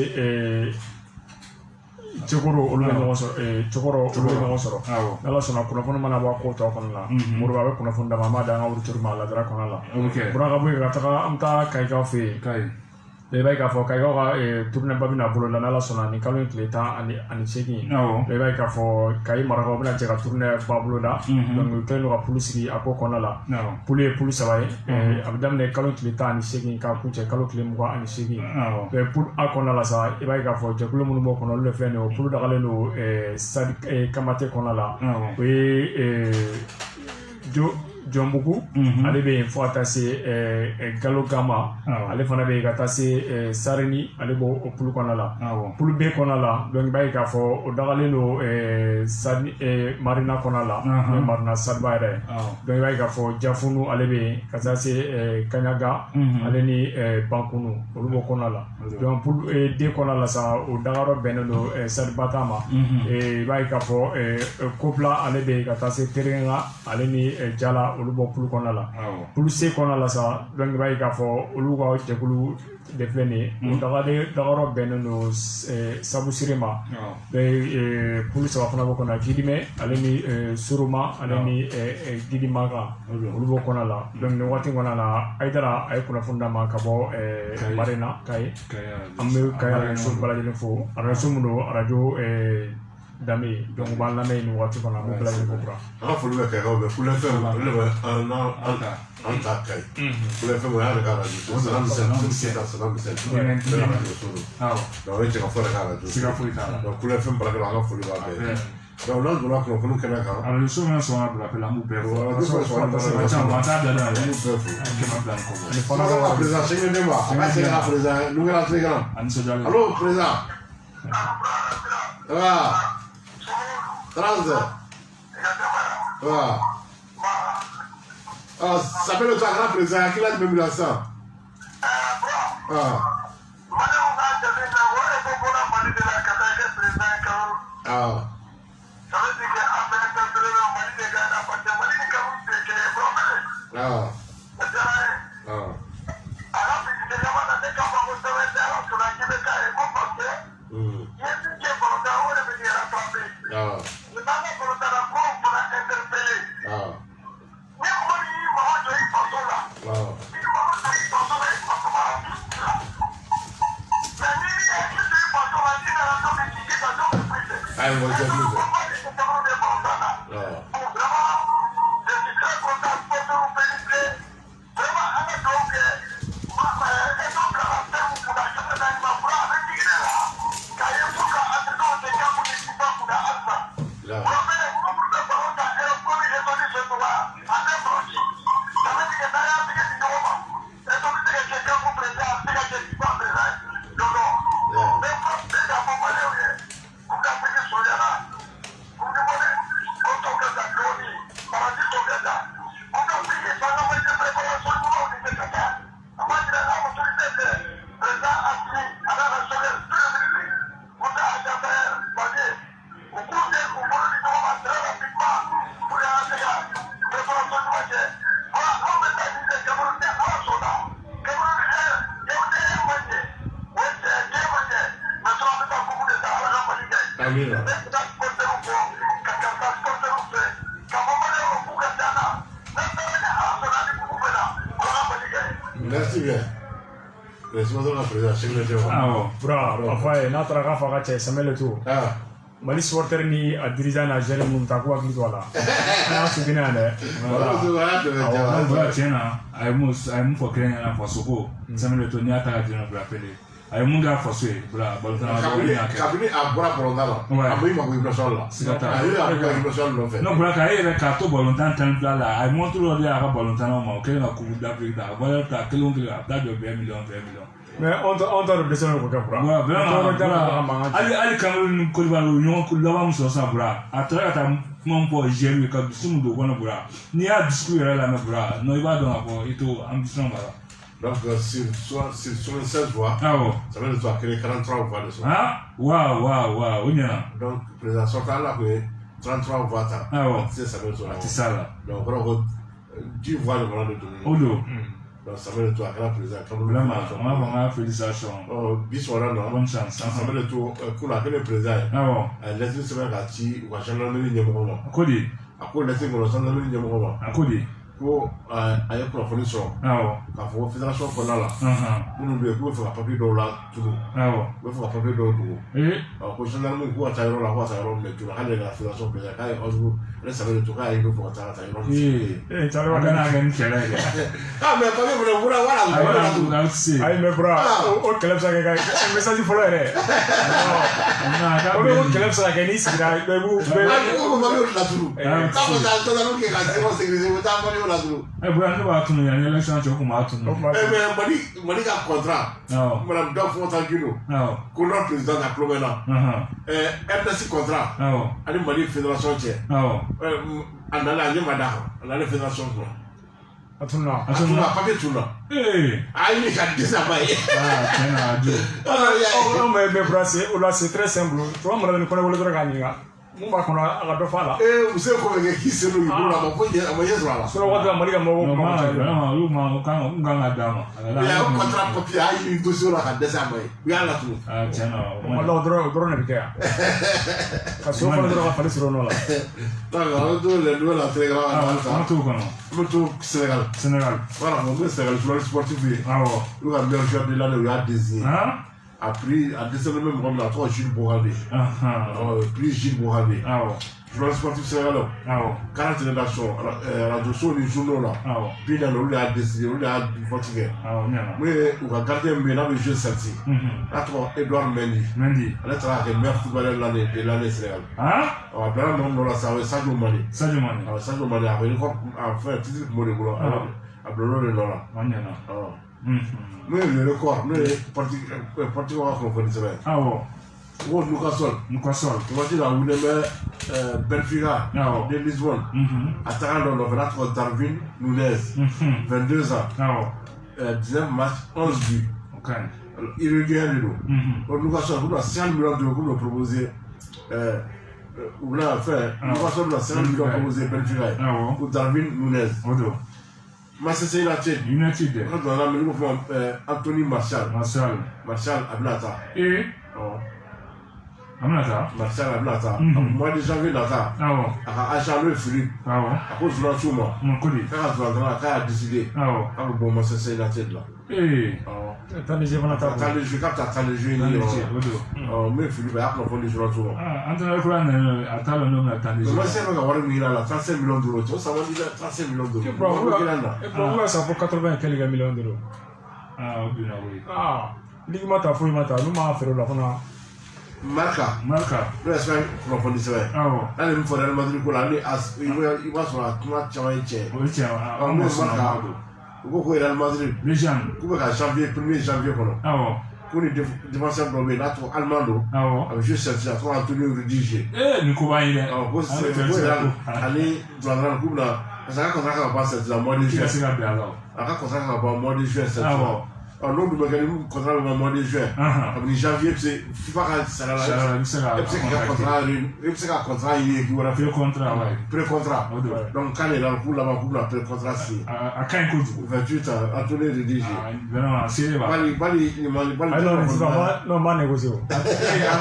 Speaker 4: Cokoro olu bɛ ɲɔgɔn sɔrɔ n'ala sɔnna kunnafoni mana bɔ ko tɔw kɔnɔ la Moriba bɛ kunnafoni d'a ma an b'a di an ka auditeur ma ladara kɔnɔ la bɔra ka bɔ yen ka taga an bɛ taa Kayikaw fɛ yen i b'a ye k'a fɔ Kayikaw ka tournée ba bɛna bolo la n'ala sɔnna nin kalo in tile 18 i b'a ye k'a fɔ Kayi marakaw bɛna jɛ ka tournée ba bolo da donc u kɛlen don ka poule sigi a ko kɔnɔna la poule ye poule 3 ye a bɛ daminɛ kalo tile 18 k'a kuncɛ kalo tile 28 poule A kɔnɔna la sa i b'a ye k'a fɔ jɛkulu minnu b'o kɔnɔ olu de filɛ nin ye o poule dagalen don Stade Kamate kɔnɔna la o ye Jɔnbugu ale bɛ yen fo ka taa se Galo Gama ale fana bɛ yen ka taa se Sarini ale b'o poule kɔnɔna la poule B kɔnɔna la donc i b'a ye k'a fɔ o dagalen don Marina kɔnɔna la n'o ye Marina Sadba yɛrɛ donc i b'a ye k'a fɔ Jafunu ale bɛ yen ka taa se Kaɲaga ale ni Bankunu olu b'o kɔnɔna la donc poule D kɔnɔna la sa o dagayɔrɔ bɛnnen don Stade Bata ma i b'a ye k'a fɔ Kopla ale bɛ yen ka taa se Terenga ale ni Jala olu bɔ poule kɔnɔna la poule C kɔnɔna la sa donc i b'a ye k'a fɔ olu ka jɛkulu de filɛ nin ye o dagayɔrɔ bɛnnen don Sabu Sire ma poule 3 fana b'o kɔnɔ Gidime ale ni Suruma ale ni Gidimaka olu b'o kɔnɔna la donc nin waati kɔnɔna la Aïdara a ye kunnafoni d'a ma ka bɔ Marina Kayi an bɛ Kayi arajo bɛɛ lajɛlen fo arajo min don arajo Dame donc u b'an lamɛn nin waati kɔnɔ an b'u bɛɛ lajɛlen fo kura
Speaker 2: an ka foli bɛ Kayikaw bɛɛ Poule FM olu de bɛ an ta Kayi Poule FM o y'ale ka arajo Salam Misɛn donc o ye Jɛkafɔ de ka arajo donc Poule FM barakɛlaw an ka foli b'a bɛɛ donc n'an donna kunnafoni kɛnɛ kan
Speaker 3: arajo so min sɔn ka bila pɛlɛ an b'u bɛɛ fo an t'a bila dɛ
Speaker 2: président Sengene Demba a ka segin ka président Lugera Serekana allo président ça 30 ça fait le temps grand président qui l'a même là ça Merci bien.
Speaker 4: Bra, afa n'a taara k'a fɔ a ka cɛ Samuel Eto'o Mali supporter ni a dirigeant n'a géré minnu ta k'u hakili to a la an y'a soutenir yan dɛ
Speaker 3: voilà tiɲɛ na a ye mun fɔ kelen ɲɛna faso ko Samuel Eto'o n'i y'a ta ka jɛn bila pele ay mun ga forcé bra balontan
Speaker 2: kabini a bɔra balontan la a bɛ i mako émission la a ye a bɛ émission nɔfɛ
Speaker 3: non bra ka yɛrɛ k'a to balontan tan fila la a ye montre dɔ di a ka balontan ma o kɛlen ka coupe d'Afrique ta a bɔra ta kelen kelen a bɛ taa jɔ 20 millions
Speaker 4: mais on t'a dɛsɛ ko kɛ bra ali
Speaker 3: Cameroun ni Côte d'Ivoire ɲɔgɔn laban min sɔrɔ sisan bra a taara ka taa kuma fɔ Géru ka dusu min don kɔnɔ bra n'i y'a dusu yɛrɛ lamɛn bra non i b'a dɔn k'a fɔ i t'o ambition b'a la.
Speaker 2: Donc, sur 16 voix, ça veut dire qu'il y a 43 voix de ça.
Speaker 3: Ah, waouh, on y a.
Speaker 2: Donc, le président Sortal a 33 voix. C'est ça veut dire.
Speaker 3: C'est ça là.
Speaker 2: Donc, on a 10 voix de voix de
Speaker 3: tout.
Speaker 2: Donc, ça veut dire qu'il y a un président.
Speaker 3: Vraiment, on a félicitations. Bonne chance.
Speaker 2: Ça veut dire qu'il y a le président. Les semaines gâtis, ou à gendarmerie Niamogoma.
Speaker 3: À quoi dit?
Speaker 2: À quoi laisser que le gendarmerie Niamogoma.
Speaker 3: À quoi dit?
Speaker 2: Ko a ye kunnafoni sɔrɔ k'a fɔ ko fédération kɔnɔna la minnu bɛ yen k'u bɛ fɛ ka papier dɔw la tugu u bɛ fɛ ka papier dɔw dogo ko gendarmerie k'u ka taa yɔrɔ la k'u ka taa yɔrɔ minɛ joona k'ale de ka fédération président k'a ye ɔsugu ale sɛbɛn de to k'a ye bɛ fɛ ka taa yɔrɔ min.
Speaker 3: Cari ka n'a kɛ ni kɛlɛ ye dɛ.
Speaker 2: Mais papier fana wura wala
Speaker 4: ayi mais bura o kɛlɛ bɛ se ka kɛ message fɔlɔ yɛrɛ o kɛlɛ bɛ se ka kɛ n'i sigira bɛɛ b'u
Speaker 2: papier la tugu k'a fɔ taa gendarmerie kɛ ka zéro sécurité u bɛ taa papier la tugu.
Speaker 3: Bura ne b'a tunu yan élection cɛ kun b'a tunu.
Speaker 2: Mais Mali ka contrat madame Dafo Tankino ko notre président a clubé là RDC contrat ani Mali fédération cɛ a nana a ɲɛ ma da kan a nana fédération kɔnɔ
Speaker 4: a tununa
Speaker 2: papier tununa a ye ka disa ba ye
Speaker 3: tiɲɛ na a jo
Speaker 4: mais bura c'est très simple tuma mana ni kɔnɔ wolo dɔrɔn k'a ɲininka mun b'a kɔnɔ a ka dɔ f'a la
Speaker 2: muso ko bɛ kɛ k'i sen don i bolo la a ma ɲɛ sɔrɔ a la
Speaker 4: sɔrɔ waati la Mali ka mɔgɔw
Speaker 3: olu kan ka d'a ma
Speaker 2: a y'a contrat papier a ye nin dossier la ka dɛsɛ a ma ye u y'a latunu
Speaker 3: tiɲɛ na
Speaker 4: wala o dɔrɔn de bɛ kɛ yan ka so fana dɔrɔn ka fali sɔrɔ nɔ la
Speaker 2: d'accord on doit les nouveaux l'entrée là
Speaker 3: an t'o kɔnɔ
Speaker 2: on to Sénégal voilà on veut Sénégal joueur sportif ye olu ka meilleur joueur de l'année u y'a désigné a pris a décerné même mɔgɔ min na a tɔgɔ Jules Bokandé prix Jules Bokandé joueur sportif sénégalais 40 rédactions radio so ni journaux la puis dans olu de y'a décidé olu de y'a vote kɛ mun ye u ka gardien min bɛ yen n'a bɛ jouer Chelsea n'a tɔgɔ Edouard Mendy ale taara kɛ meilleur footballeur de l'année Sénégal a bila mɔgɔ min dɔ la sa o ye Sadio Mané a bɛ fɛn titre kun b'o de bolo a bila olu de nɔ la n'o ye le record n'o ye parti ka kunnafoni sɛbɛn ko Newcastle tomati la wuli bɛ Benfica de Lisbonne a taga dɔ nɔfɛ n'a tɔgɔ Darwin Núñez 22 ans 19 matchs 11 buts irrégulier de don o Newcastle k'u bɛna 50 millions d'euros k'u bɛ proposer u bɛna fɛn Newcastle bɛna 50 millions proposer Benfica ye ko Darwin Núñez Manchester United ka donna la minnu ko Anthony Martial a bɛna taa Martial a bɛna taa mois de janvier nata a ka agent n'o ye Philippe a ko journaliste ma k'a ka journaliste k'a y'a décidé k'a bɛ bɔ Manchester United la
Speaker 4: temps de jeu fana t'a bolo
Speaker 2: temps de jeu k'a bɛ taa temps de jeu ɲini yɔrɔ min ye Philippe a y'a kunnafoni di journaliste ma
Speaker 3: entraîneur kura nana a t'a dɔn n'o bɛna temps de jeu
Speaker 2: Manchester bɛ ka wari min ɲini a la 35 millions d'euros cɛ o san man di dɛ 35 millions d'euros
Speaker 4: olu ka san fo 80 quelques millions d'euros
Speaker 3: o binna koyi
Speaker 4: ligi ma ta foyi ma ta n'u ma feere o la fana
Speaker 2: Marca n'o ye sɛbɛn kunnafoni sɛbɛn n'ale min fɔ Real Madrid ko la i b'a sɔrɔ a kuma caman ye tiɲɛ
Speaker 3: o ye tiɲɛ
Speaker 2: n'o ye Marca u ko ko Real Madrid k'u bɛ ka 1er janvier kɔnɔ ko ni défenseur dɔ bɛ yen n'a tɔgɔ allemand don a bɛ jouer Chelsea a tɔgɔ Antonio Rudiger
Speaker 3: nin ko b'a ye dɛ
Speaker 2: ko Real ani Joan k'u bɛna parce que a ka contrat ka ban Chelsea la mois de juin a ka contrat ka ban mois de juin Chelsea n'o dun bɛ kɛ ni contrat bɛ ban mois de juin kabini janvier FIFA ka sara la e bɛ se ka contrat ɲini k'i wɛrɛ fɛ pré-contrat donc k'ale la k'u laban k'u bɛna pré-contrat signer
Speaker 3: a ka ɲi kojugu
Speaker 2: 28 ans Anthony Rudiger bali
Speaker 4: non m'a négocié o
Speaker 3: an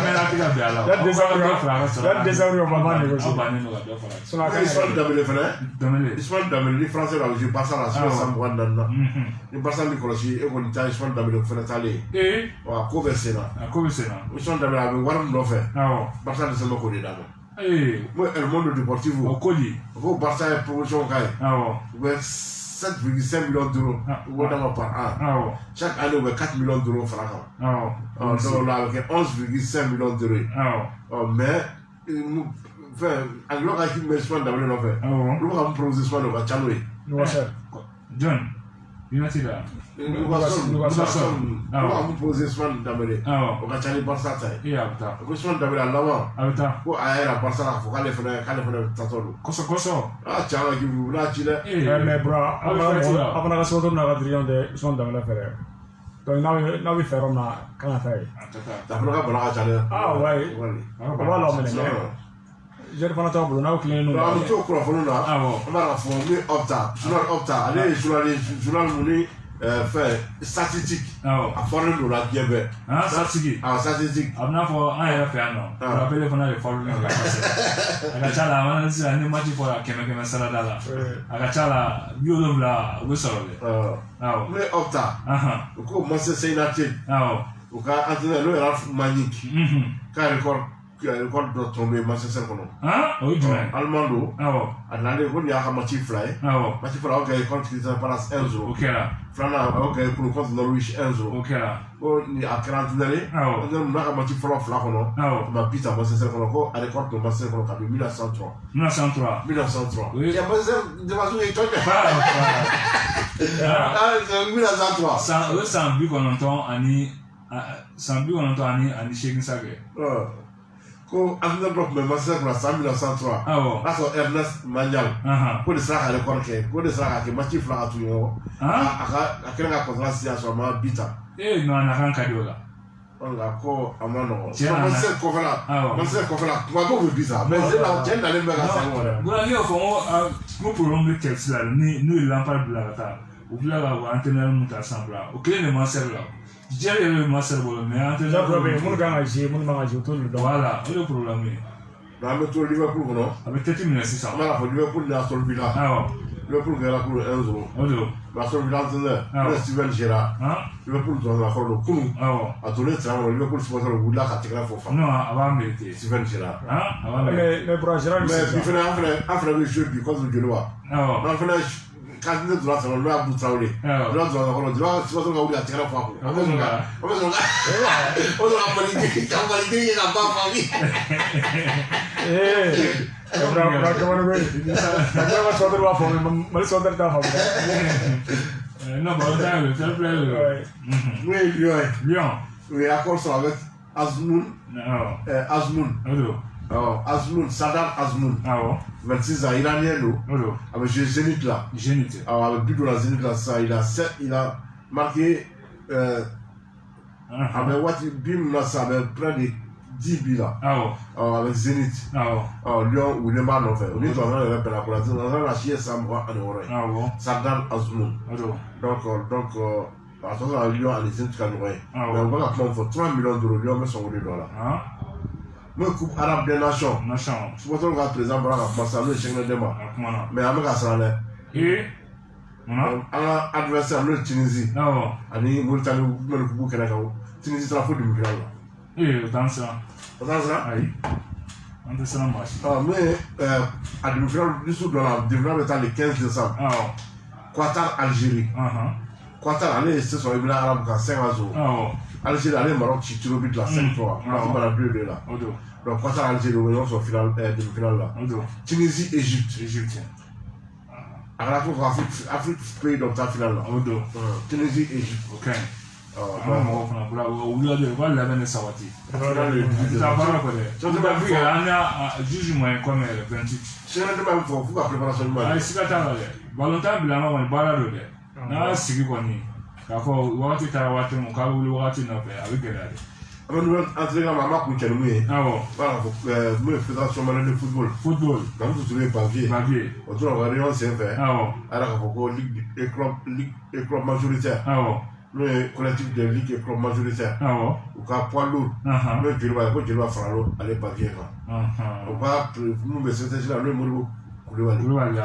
Speaker 3: mɛnna ti ka bɛn a la
Speaker 4: y'a désavoué on m'a négocié
Speaker 2: Ismaël Dembélé fɛnɛ Ismaël Dembélé ni français la joué Barça la sur 124 na ni Barça mi kɔlɔsi e kɔni ta Ismaël Dembélé fɛnɛ taalen wa ko bɛ sen na Ismaël Dembélé a bɛ wari min nɔfɛ Barça de sɛbɛn k'o de d'a ma mo El Mundo Deportivo
Speaker 3: o ko di
Speaker 2: ko Barça ye promotion k'a ye u bɛ 7,5 millions d'euros par an. Chaque année, on met 4 millions d'euros par an. Donc là, avec 11,5 millions d'euros. Mais, alors qu'il me soigne dans le fait, nous avons proposé soin de la Tchaloé.
Speaker 3: John, United.
Speaker 2: Nous avons proposé soin d'amener. On va Tchaloé par ça. On soin d'amener à l'avant. Pour aller à Barça, il faut qu'elle fasse Tatolo.
Speaker 3: Koso.
Speaker 2: Ah, tiens, qui vous l'a tiré.
Speaker 4: Mais, bro, avant la sortie de la radio de son dans la ferre. Donc, now we fair on a kind of thing. Ah, ouais. Voilà, je ne sais pas si vous avez un
Speaker 2: statistique. À former de la Bièvre.
Speaker 3: Statistique.
Speaker 2: Statistique.
Speaker 3: I'm not for I have no. I believe on the following. Agachala, man, c'est un match pour la Kemekeme Saladala. Agachala, Biolobla, Whistle.
Speaker 2: Mais Opta. Au Master Sénatique. Au cas entraîneur, le Ralph Manique. Car record de tomber Manchester Kono.
Speaker 3: Oui,
Speaker 2: Almando. Allez, vous n'y a pas match fly. Match fly, ok, contre Crystal Palace 1-0.
Speaker 3: Ok là.
Speaker 2: Flana, ok, pour contre Norwich 1-0.
Speaker 3: Ok là.
Speaker 2: Oh, ni à 40 d'années. On a un match fly Kono. On a pité à Manchester Kono. À record de Manchester Kono, 1903.
Speaker 3: 1903.
Speaker 2: 1903. Il y a Manchester de façon étonnante. 1903.
Speaker 3: Sans but qu'on entend, sans but qu'on entend, Annie Shaking Sage.
Speaker 2: Ko Arsenal bloc mais Manchester Kono 1903. Aso Ernest Magnal. Ko de sera record ke. Ko de sera ke match fly atu yo. Aka kena contrat situation ma bita.
Speaker 3: Non, on a rien qu'à dire là.
Speaker 2: On a ko amano. Manchester Kofela. Moi ko bita. Mais c'est là où dans les mecs à ça.
Speaker 3: Vous avez nous pour le texte là, nous l'empare de la rata. Ou bien là où entraîneur monte ensemble là. Au clé de Manchester là. J'ai le Manchester bolo mais entraîneur.
Speaker 4: Mon gars a joué, mon manga joue tout le temps.
Speaker 3: Voilà, le problème est.
Speaker 2: Dans le tour Liverpool non.
Speaker 3: Avec 30 minutes c'est ça.
Speaker 2: On a fait Liverpool dans Aston Villa. Liverpool gagne pour 1-0. Aston Villa entraîneur. Steven Gerrard. Liverpool dans la cour de Kounou. À tous les temps Liverpool supporter le Goula qui a tiré fort.
Speaker 3: Non, avant mérité.
Speaker 2: Steven Gerrard.
Speaker 4: Mais bro, Gerrard
Speaker 2: mais il fait un le jeu du contre le Genoa. Non, quand nous devons faire le Abdou Traoré. Nous devons faire le droit, c'est pas qu'on a tiré fort. On va valider, il n'a pas famille.
Speaker 3: Non, Lyon.
Speaker 2: Oui, accord avec Azmoun. Azmoun, Saddam Azmoun. 26 ans, iranien, avec Zénith là. Avec but de la Zénith là, ça, il a marqué. Avec Wati Bim là, ça avait près de 10 buts là. Avec Zénith. Lyon ou Neymar non fait. On est en train de faire la collaboration. On a lâché ça en oreille. Saddam Azmoun. Donc, attention à Lyon, à les Zénith Canoë. Mais on va apprendre pour 3 millions d'euros. Lyon met son $1. Moi, Coupe Arabe des Nations. Je pense qu'on va présenter pour la France, le Schengen débat. Mais avec Assalé.
Speaker 3: Et
Speaker 2: un adversaire, le Tunisie. Ani Mauritanie, le Coupe Canada. Tunisie sera faute du final.
Speaker 3: Et dans ça.
Speaker 2: Dans ça?
Speaker 3: Oui. On ça marche.
Speaker 2: Mais à demi-finale, du sud de la demi-finale est le 15 décembre. Qatar, Algérie. Qatar, allez, c'est son événement arabe à 5 jours. Algérie, allez, Maroc, Chirobit, la 5-3. On a 2-2 là. Donc, Qatar, Algérie, on est sur demi-finale là. Tunisie, Égypte. Alors, Afrique, pays dans ta finale là. Tunisie, Égypte.
Speaker 3: Ok. Voilà, la Sawati. Tu as parlé quoi de? Tu as vu, on a jugement comme le 28.
Speaker 2: C'est un débat pour la préparation du match.
Speaker 3: C'est ça, Valentin Bilama, on est baladé. Na sigi kwani kako wakati tara watu mukabuli wakati na pe abigera
Speaker 2: avant nous entrer dans ma pour qu'elle nous voilà moi fédération malaise de football dans tout le papier autour de la réunion c'est fait alors qu'on ligue et club majoritaire le collectif de ligue et club majoritaire ou qu'à poids lourd le je vais faire l'eau aller papier on va nous mais c'était là le mot Koulibaly.
Speaker 3: Koulibaly,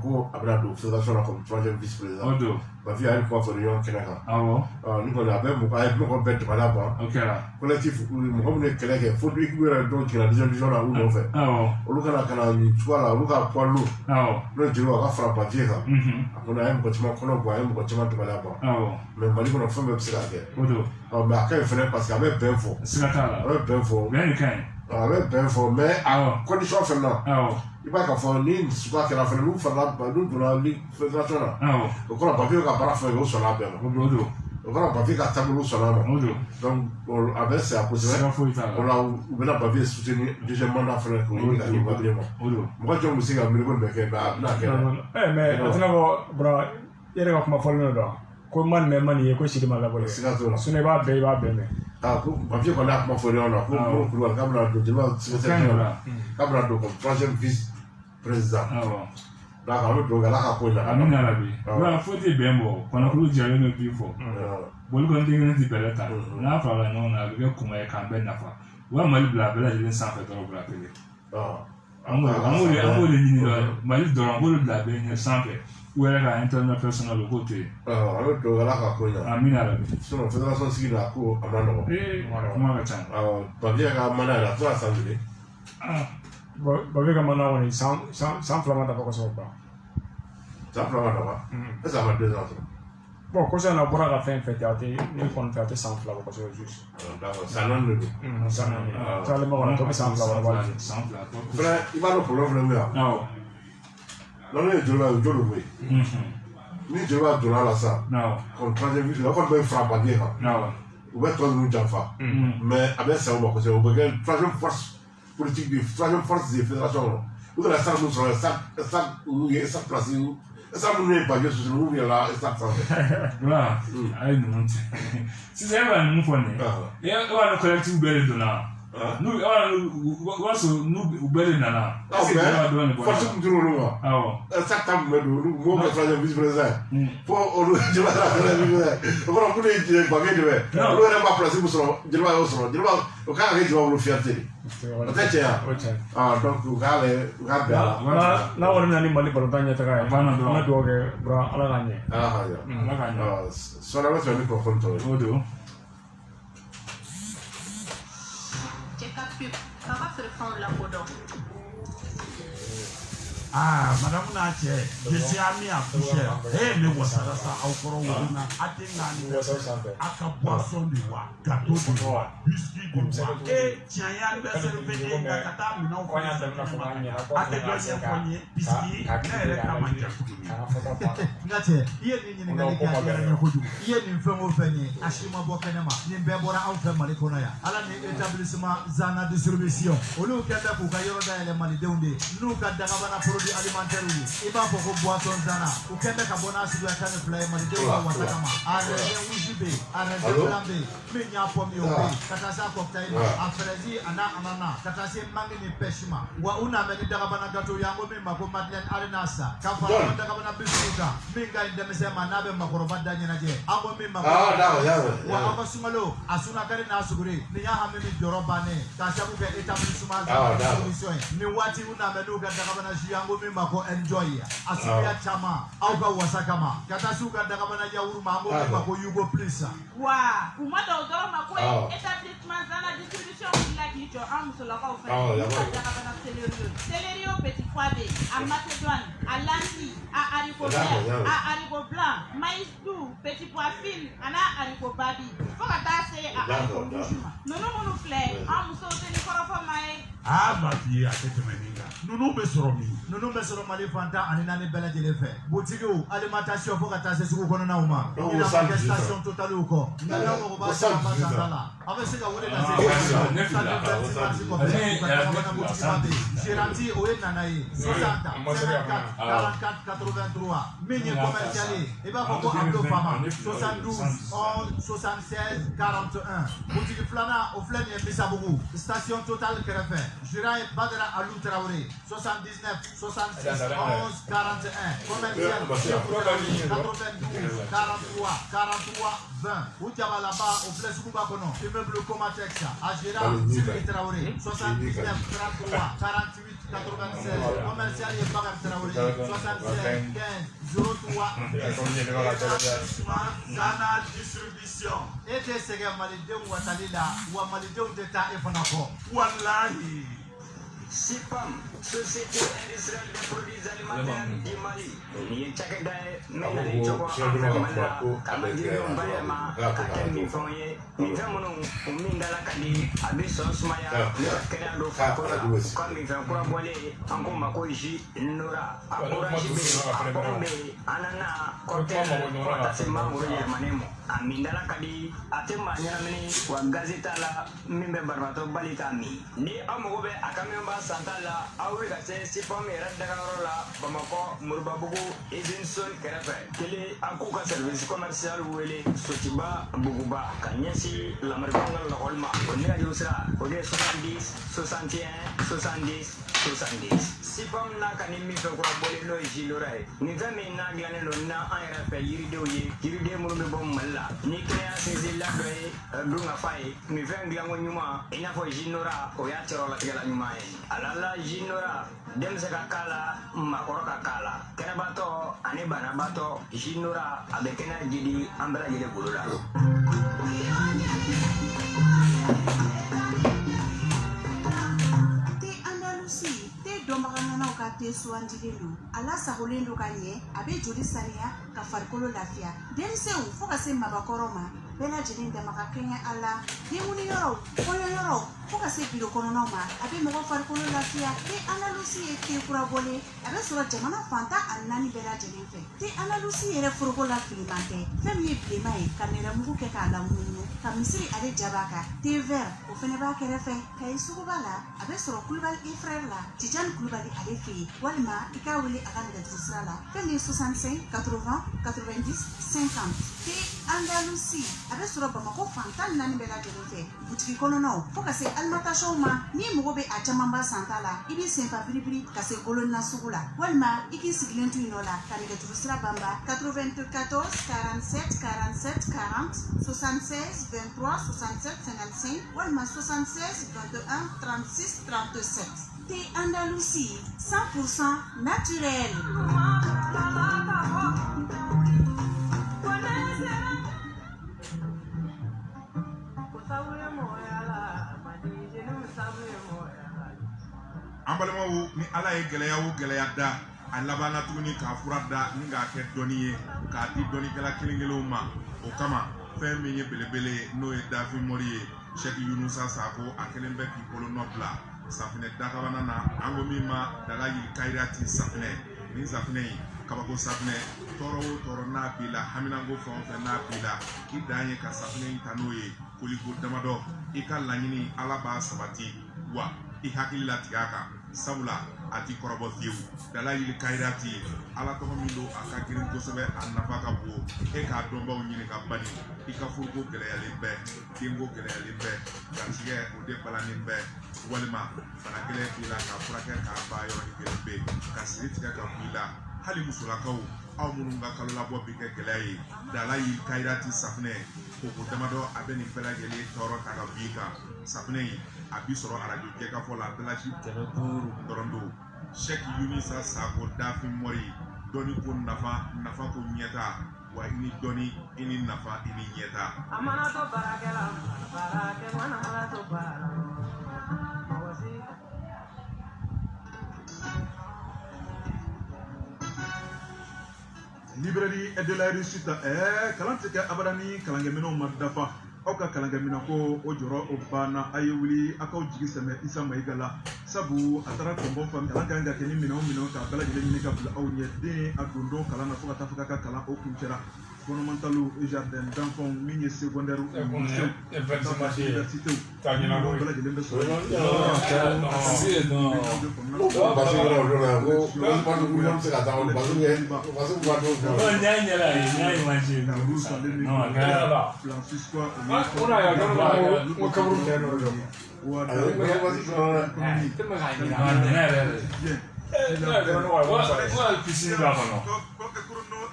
Speaker 2: ko a bɛna don fédération na comme 3e vice-président.
Speaker 3: O don.
Speaker 2: Bafi a ye kuma fɔ réunion kɛnɛ kan.
Speaker 3: Awɔ.
Speaker 2: Ni kɔni a ye mɔgɔ bɛɛ dabala ban.
Speaker 3: O kɛra.
Speaker 2: Collectif mɔgɔ minnu ye kɛlɛ kɛ fo équipe yɛrɛ dɔw jiginna division na olu nɔfɛ.
Speaker 3: Awɔ.
Speaker 2: Olu kana nin cogoya la olu ka poids lourd.
Speaker 3: Awɔ.
Speaker 2: N'o jeliw a ka fara papier kan. A kɔni a ye mɔgɔ caman kɔnɔ bɔ a ye mɔgɔ caman dabala ban.
Speaker 3: Awɔ.
Speaker 2: Mais Mali kɔnɔ fɛn bɛɛ bɛ se ka kɛ.
Speaker 3: O don.
Speaker 2: Mais a ka ɲi fɛnɛ parce que a bɛ bɛn fɔ.
Speaker 3: Siga t'a la.
Speaker 2: A bɛ bɛn fɔ.
Speaker 3: Bɛn de ka ɲi.
Speaker 2: A bɛ bɛn fɔ mais a condition fɛnɛ na.
Speaker 3: Awɔ.
Speaker 2: I b'a ka fɔ ni suguya kɛra fɛnɛ n'u farala n'u donna fédération na. O kɔrɔ papier ka baara fɛn o sɔnna a bɛɛ ma.
Speaker 3: O don.
Speaker 2: O kɔrɔ papier ka taabolo sɔnna a ma.
Speaker 3: O don.
Speaker 2: Donc a bɛ saya kosɛbɛ.
Speaker 3: Siga foyi t'a la.
Speaker 2: O la u bɛna papier soutenir deuxième mandat fɛnɛ k'o ɲini ka di papier ma.
Speaker 3: O don.
Speaker 2: Mɔgɔ jɔn bɛ se ka miiri ko nin bɛ kɛ mais a bɛna kɛ.
Speaker 4: Mais a tɛna fɔ bɔra i yɛrɛ ka kuma fɔlen dɔ ko man mɛ man ye ko sidi ma labɔ
Speaker 2: siga t'o la
Speaker 4: sinon i b'a bɛɛ mɛn.
Speaker 2: Ko papier kɔni a kuma fɔ ɲɔgɔn na ko Kulubali k'a bɛna don jeliba secrétaire k'a bɛna don comme 3e vice-président. Donc an bɛ dugawu kɛ Ala ka ko ɲa.
Speaker 3: Amina yarabi. Wa fo tɛ bɛn bɔ kɔnɔkulu jɛlen bɛ bi fɔ. Boli kɔni tɛ kelen ti bɛlɛ ta. N'a farala ɲɔgɔn kan a bɛ kɛ kuma ye k'an bɛɛ nafa. Wa Mali bila a bɛɛ lajɛlen sanfɛ dɔrɔn bila kelen. An b'o de ɲini dɔrɔn Mali dɔrɔn an b'o bila a bɛɛ ɲɛ sanfɛ. U yɛrɛ ka international o k'o to yen.
Speaker 2: An bɛ dugawu kɛ Ala ka ko ɲa.
Speaker 3: Amina yarabi.
Speaker 2: Sinon fédération sigi la ko a ma nɔgɔn.
Speaker 3: Kuma ka ca.
Speaker 2: Papier ka mana yɛrɛ a tora san joli.
Speaker 4: Papier ka mana kɔni san fila ma dafa kosɛbɛ ba.
Speaker 2: San fila ma dafa. Est ce que a ma 2 ans sɔrɔ.
Speaker 4: Bon kosɛbɛ na bɔra ka fɛn fɛn kɛ a tɛ ne kɔni fɛ a tɛ san fila bɔ kosɛbɛ juste.
Speaker 2: D'accord san 4 de don.
Speaker 4: San 4. T'ale ma kɔni a tɔ bɛ san fila bɔ a b'a di.
Speaker 3: San fila.
Speaker 2: Fɛnɛ i b'a dɔn problème fɛnɛ bɛ yan.
Speaker 3: Awɔ.
Speaker 2: N'an ye jeliba ye o jɔn de bɛ yen. Ni jeliba donna la sisan. Comme 3e vice o kɔni bɛ fara papier kan. U bɛ tɔ ninnu janfa. Mais a bɛ sa u ma kosɛbɛ o bɛ kɛ 3e force politique de 3e force de fédération kɔnɔ. U kana stade min sɔrɔ stade olu ye stade place stade minnu ye papier sɔrɔ olu yɛlɛla stade sanfɛ.
Speaker 3: Voilà a ye ninnu tɛ. Sisan e b'a ninnu fɔ nin ye. E b'a dɔn collectif bɛɛ de donna. N'u b'a sɔrɔ n'u bɛɛ de nana.
Speaker 2: Force kun turu olu ma. Stade ta kun bɛ don olu mɔgɔw bɛ 3e vice-président ye. Fo olu jeliba taara 3e vice-président o kɔrɔ k'olu ye papier de bɛ. Olu yɛrɛ ma place min sɔrɔ jeliba y'o sɔrɔ jeliba o kan ka kɛ jeliba bolo fierté de. O tɛ tiɲɛ yan. Donc u k'a bɛn a la.
Speaker 4: N'a kɔni bɛna ni Mali balontan ɲɛtaga ye an bɛ dugawu kɛ Ala k'a ɲɛ.
Speaker 2: Ala k'a ɲɛ. Sɔni an bɛ fɛ ni kunnafoni tɔ ye.
Speaker 3: O don.
Speaker 8: Kaba feere fɛnw lakodɔn.
Speaker 12: Madame n'a cɛ je suis ami à Pouchère ne wasala sa aw kɔrɔ wolo na a tɛ naani a ka boisson de wa gâteau de wa biscuit de wa tiɲɛ anniversaire bɛ ne nka ka taa minɛnw fɔ a tɛ dɔ ɲɛfɔ n ye biscuit ne yɛrɛ kama ja
Speaker 13: nka cɛ i ye nin ɲininkali kɛ a diyara n ye kojugu i ye nin fɛn o fɛn ye a si ma bɔ kɛnɛma nin bɛɛ bɔra anw fɛ Mali kɔnɔ yan ala ni établissement Zana distribution olu kɛn bɛ k'u ka yɔrɔ dayɛlɛ malidenw de n'u ka dagabana produit alimentaire ye i b'a fɔ ko boisson Zana u kɛn bɛ ka bɔ n'a suguya 12 ye malidenw ka wasa kama a raisin rouge bɛ yen a raisin blanc bɛ yen min y'a fɔ min o bɛ yen ka taa se a cocktail ma a fraise a n'a ananas ka taa se mangue ni pêche ma wa u n'a mɛ ni dagabana gâteau ye an ko min ma ko Madeleine Arenas ka fara dagabana biscuit kan min ka ɲi denmisɛn ma n'a bɛ makɔrɔba da ɲɛnajɛ an ko min ma ko wa aw ka sunkalo a sunakari n'a suguri nin y'a hami ni jɔrɔ bannen k'a sabu kɛ établissement Zana distribution ye nin waati u n'a mɛ n'u ka dagabana si an ko min ma ko enjoy a suguya caman aw ka wasa kama ka taa se u ka dagabana yawuru ma an ko min ma ko Yugo Plus
Speaker 8: wa u ma dɔw dɔrɔn ma ko établissement Zana distribution wulila k'i jɔ an musolakaw fɛ u ka dagabana céleri petit pois bɛ a macédoine a lentilles a haricot vert a haricot blanc maïs doux petit pois fine a n'a haricot babi fo ka taa se a haricot rouge ma ninnu minnu filɛ an musow tɛ ni kɔrɔfɔ ma ye.
Speaker 12: ma f'i ye a tɛ tɛmɛ nin kan ninnu bɛ sɔrɔ min.
Speaker 13: ninnu bɛ sɔrɔ Mali fantan ani naani bɛɛ lajɛlen fɛ boutiques alimentation fo ka taa se sugu kɔnɔnaw ma i n'a fɔ kɛ station totaliw kɔ nka n'aw mago b'a caman ba santa la a bɛ se ka wele lase Géranti o ye nana ye 60 54 44 83 min ye commercial ye i b'a fɔ ko Abdou Fama 72 11 76 41 boutique filanan o filɛ nin ye Misabugu station Total kɛrɛfɛ gérant ye Badara Alou Traoré 79 66 11 41 commercial 92 43 43 20 u jabalaba o filɛ suguba kɔnɔ immeuble Comatex a gérant Sibiri Traoré 79 33 48 96 commercial et Bakar Traoré 76 15 03
Speaker 12: Zana distribution
Speaker 13: et de sega malidenw watali la wa malidenw tɛ taa e fana kɔ
Speaker 12: wallahi
Speaker 14: SIPAM, Société industrielle des produits alimentaires du Mali. Ni cakɛda ye min nana cogo an fɛ Mali la ka majiridenw bayɛlɛma ka kɛ minfɛnw ye minfɛn minnu u min dala ka di a bɛ sɔn sumaya ni ka kɛnɛya don farikolo la ka minfɛn kura bɔlen an k'o ma ko ji nora a orange bɛ yen a pomme bɛ yen anana cocktail fo ka taa se mangoro yɛlɛmanen ma a min dala ka di a tɛ maa ɲɛnamini wa gazi t'a la min bɛ banabaatɔ bali k'a min ni aw mago bɛ a camion ba santa la aw bɛ ka se SIPAM yɛrɛ dagayɔrɔ la Bamakɔ Moribabugu usine Soni kɛrɛfɛ kelen an k'u ka service commercial wele Sotiba Buguba ka ɲɛsin lamaribaw ka lakɔli ma o nɛgɛjuru sira o de ye 70 61 70 70 SIPAM n'a ka ni min fɛn kura bɔlen n'o ye Jilora ye nin fɛn min n'a dilannen don n'an yɛrɛ fɛ yiridenw ye yiriden minnu bɛ bɔ Mali la ni kɛnɛya sinsinla dɔ ye dun ka fa ye nin fɛn dilanko ɲuman i n'a fɔ Jilora o y'a cɛrɛlatigɛla ɲuman ye alala Jilora denmisɛn ka k'a la maakɔrɔ ka k'a la kɛnɛbatɔ ani banabatɔ Jilora a bɛ kɛnɛya jidi an bɛɛ lajɛlen bolo la.
Speaker 15: Dɔnbagananaw ka te suwandilen don a lasagolen don ka ɲɛ a bɛ joli saniya ka farikolo lafiya denmisɛnw fo ka se mabakɔrɔ ma bɛɛ lajɛlen dama ka kɛɲɛ a la denkunniyɔrɔw kɔɲɔyɔrɔw fo ka se biro kɔnɔnaw ma a bɛ mɔgɔ farikolo lafiya te analusi ye te kura bɔlen a bɛ sɔrɔ jamana fantan ani naani bɛɛ lajɛlen fɛ te analusi yɛrɛ foroko la filiman tɛ fɛn min ye bilenman ye ka nɛrɛmugu kɛ k'a lamunumunu ka misiri ale jaba kan te vert o fɛnɛ b'a kɛrɛfɛ ka ye suguba la a bɛ sɔrɔ kulubali ifrɛr la tijani kulubali ale fɛ yen walima i k'a wele a ka nɛgɛjuru sira la fɛn min ye 65 80 90 50 te andalusi a bɛ sɔrɔ Bamakɔ fantan naani bɛɛ lajɛlen fɛ butigi kɔnɔnaw fo ka se alimentation ma ni mɔgɔ bɛ a camanba santa la i b'i senfa biribiri ka se golonna sugu la walima i k'i sigilen to yen nɔ la ka nɛgɛjuru sira banba 94 47 47 40 76 23 67 55 walima 76 21 36 37 te Andalousie 100% naturel.
Speaker 1: An balimaw ni Ala ye gɛlɛya o gɛlɛya da a laban na tuguni k'a fura da ni k'a kɛ dɔnni ye k'a di dɔnnikɛla kelen-kelenw ma o kama fɛn min ye belebele n'o ye Dafin Mori ye Sheikh Yunusa Sako a kelen bɛ k'i bolo nɔ bila safinɛ dakabana na an ko min ma daga yiri kayirati safinɛ ni safinɛ in kabako safinɛ tɔɔrɔ o tɔɔrɔ n'a b'i la haminanko fɛn o fɛn n'a b'i la i dan ye ka safinɛ in ta n'o ye koliko damadɔ i ka laɲini Ala b'a sabati wa i hakili latigɛ a kan sabula a ti kɔrɔbɔ fiyewu dala yiri kayirati Ala tɔgɔ min don a ka girin kosɛbɛ a nafa ka bon e k'a dɔnbaw ɲini ka bani i ka furuko gɛlɛyalen bɛɛ denko gɛlɛyalen bɛɛ garisɛgɛ o de balannen bɛɛ walima bana gɛlɛn b'i la k'a furakɛ k'a ban yɔrɔnin kelen pe ka siri tigɛ ka b'i la hali musolakaw aw minnu ka kalo labɔ bi kɛ gɛlɛya ye dala yiri kayirati safinɛ koko damadɔ a bɛ nin bɛɛ lajɛlen tɔɔrɔ ta ka b'i kan safinɛ in a bi sɔrɔ arajo kɛkafɔ la bɛlaji 500 dɔrɔn don Sheikh Yunusa Sako Dafin Mori dɔnni ko nafa ko ɲɛta wa i ni dɔnni i ni nafa i ni ɲɛta
Speaker 16: a mana to baarakɛla baarakɛ mana to baara
Speaker 1: Librairie et de la réussite kalan tɛ kɛ abada ni kalankɛminɛnw ma dafa aw ka kalankɛminɛn ko o jɔrɔ o banna a ye wuli a k'aw jigi sɛmɛ Isa Mayiga la sabu a taara tɔnbɔn faamu kalan kan ka kɛ ni minɛn o minɛn k'a bɛɛ lajɛlen ɲini ka bila aw ɲɛ den a don don kalan na fo ka taa fɔ k'a ka kalan o kun cɛra fondamentaux et jardin d'enfants min ye secondaire université k'a ɲɛnabɔ bɛɛ lajɛlen bɛ sɔrɔ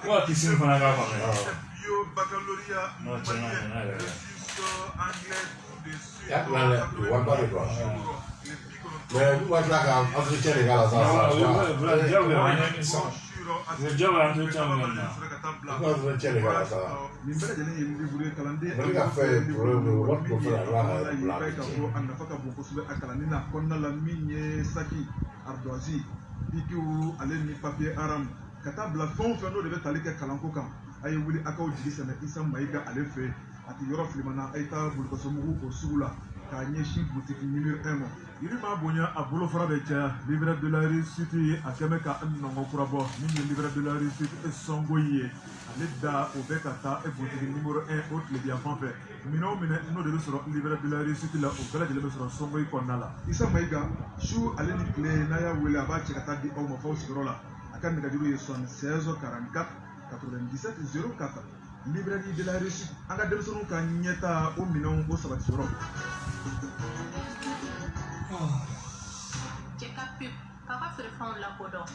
Speaker 3: What is in front of
Speaker 2: Mais nous, moi, je l'ai entretien les gars là, ça.
Speaker 17: Kata bila fɛn o fɛn n'o de bɛ tali kɛ kalanko kan a ye wuli a k'aw jigi sɛmɛ Isa Mayiga ale fɛ a ti yɔrɔ filimana a ye taa bolokɔsɔmugu o sugu la k'a ɲɛsin butiki numéro 1 ma yiri maa bonya a bolofara bɛ caya livre de la réussite ye a kɛmɛ ka nɔngɔ kura bɔ min ye livre de la réussite sɔngo ye ale da o bɛ ka taa butiki numéro 1 o tilebiya fan fɛ minɛ o minɛ n'o de bɛ sɔrɔ livre de la réussite la o bɛɛ lajɛlen bɛ sɔrɔ sɔngo kɔnɔna la Isa Mayiga su ale ni tile n'a y'a wele a b'a cɛ ka taa di aw ma f'aw sigiyɔrɔ la kan nɛgɛjuru ye 76 44 97 04 librairie de la réussite an ka denmisɛnninw ka ɲɛta o minɛnw o sabati yɔrɔ
Speaker 8: cɛ ka pewu k'a ka feerefɛnw lakodɔn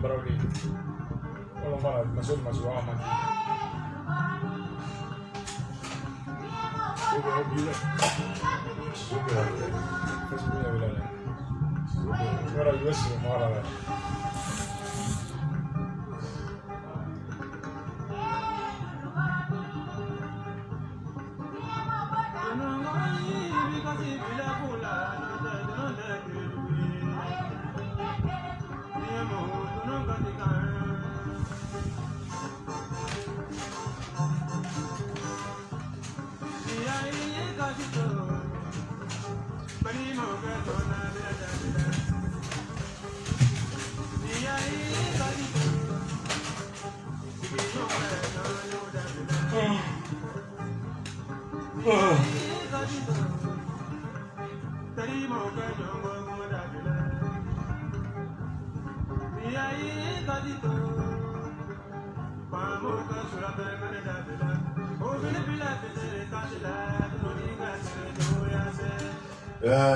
Speaker 4: Barauki. Kalau mana masuk aman.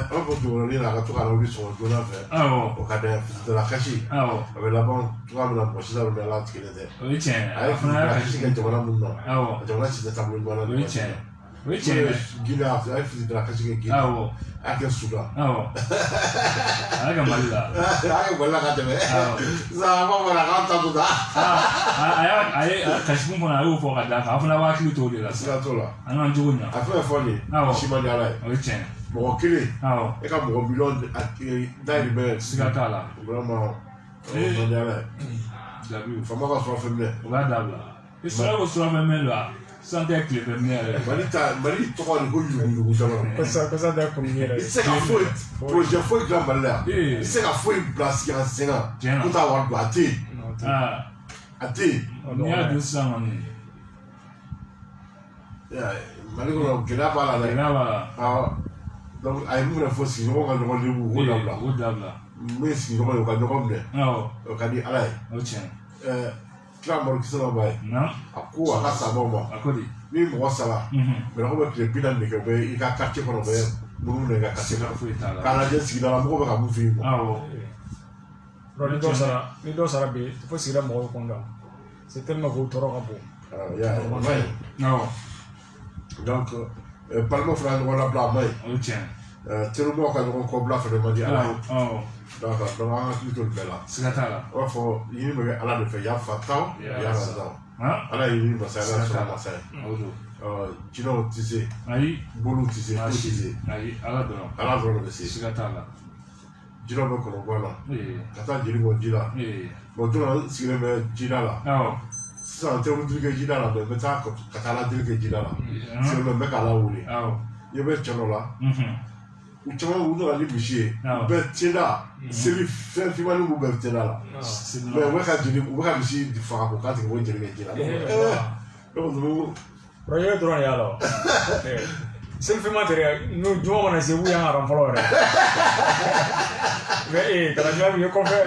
Speaker 2: Un peu de la retour à l'audition de la fête. Au cas de la cachée. Avec la banque, tu vas me la pocher dans le là qui était.
Speaker 3: Oui, tiens.
Speaker 2: Avec la cachée qui était voilà mon nom. Tu vas c'est tableau voilà.
Speaker 3: Oui, tiens. Oui, tiens.
Speaker 2: Guinard, avec la cachée qui est guinard. Avec un souda.
Speaker 3: Avec un malila.
Speaker 2: Avec voilà quand tu veux. Ça va voilà quand tu
Speaker 3: vas. Aïe, cache pour moi au fond à Dakar. Après la voiture tout de là.
Speaker 2: C'est là tout là.
Speaker 3: On a joué.
Speaker 2: Après folie. Chimani ala.
Speaker 3: Oui, tiens.
Speaker 2: Mɔgɔ kelen e ka mɔgɔ miliyɔn dayirimɛ
Speaker 3: siga t'a la
Speaker 2: vraiment mɔdiyala ye faama ka surafɛn minɛ
Speaker 3: o b'a dabila i sɔrɔ ko surafɛn minɛ la san tɛ tile fɛn minɛ yɛrɛ
Speaker 2: mali tɔgɔ de ko yuruguyurugu caman
Speaker 4: kɔsa tɛ kun yɛrɛ
Speaker 2: i tɛ se ka foyi projet foyi dilan mali la i tɛ se ka foyi bila sigi an sen kan ko t'a wari don a tɛ yen a tɛ yen
Speaker 3: n'i y'a dun sisan kɔni
Speaker 2: mali kɔnɔ gɛlɛya b'a la dɛ
Speaker 3: gɛlɛya b'a la
Speaker 2: donc a ye mun fɔ sigiɲɔgɔn ka ɲɔgɔn lebu o dabila min ye sigiɲɔgɔn ye o ka ɲɔgɔn minɛ o ka di ala ye kila marikisɛ ma ba ye a ko a ka sabaw ma ni mɔgɔ saba mɛlɛkɔ bɛ tile 40 de kɛ bɛ i ka quartier kɔnɔ bɛ minnu minɛ i ka quartier la k'a lajɛ sigida la mɔgɔ bɛ ka mun f'i ye
Speaker 4: ni dɔw sara bi fo sigida mɔgɔw kɔnɔ c'est tellement que o tɔɔrɔ ka bon
Speaker 2: donc Palma fana ɲɔgɔn labila a ma ɲi terimaw ka ɲɔgɔn kɔbila fana man di ala ye donc an ka hakili to nin bɛɛ la
Speaker 3: siga t'a la
Speaker 2: o b'a fɔ ɲini bɛ kɛ ala de fɛ yafa taw yafa taw ala ye ɲini masa ye ala sɔrɔ masa ye jinɛw tɛ se bolow tɛ se foyi tɛ se ala dɔrɔn de bɛ se
Speaker 3: siga t'a la
Speaker 2: jinɛw bɛ kɔnɔguwan na ka taa jeli bɔ ji la bon don n sigilen bɛ jida la sisan n tɛ wuli kɛ jida la n bɛ taa ka taa ladili kɛ jida la sigilen n bɛ k'a lawuli i bɛ cɛ dɔ la u caman u nana ni misi ye u bɛ tenda seli fɛn finmani b'u bɛɛ tenda la mɛ u bɛ ka misi faga k'u k'a tigɛ ko jeli kɛ jida
Speaker 4: projet dɔrɔn de y'a la selfie matériel n'o juma mana se u y'an ka fɔlɔ yɛrɛ mais kalanjuma min ye kɔfɛ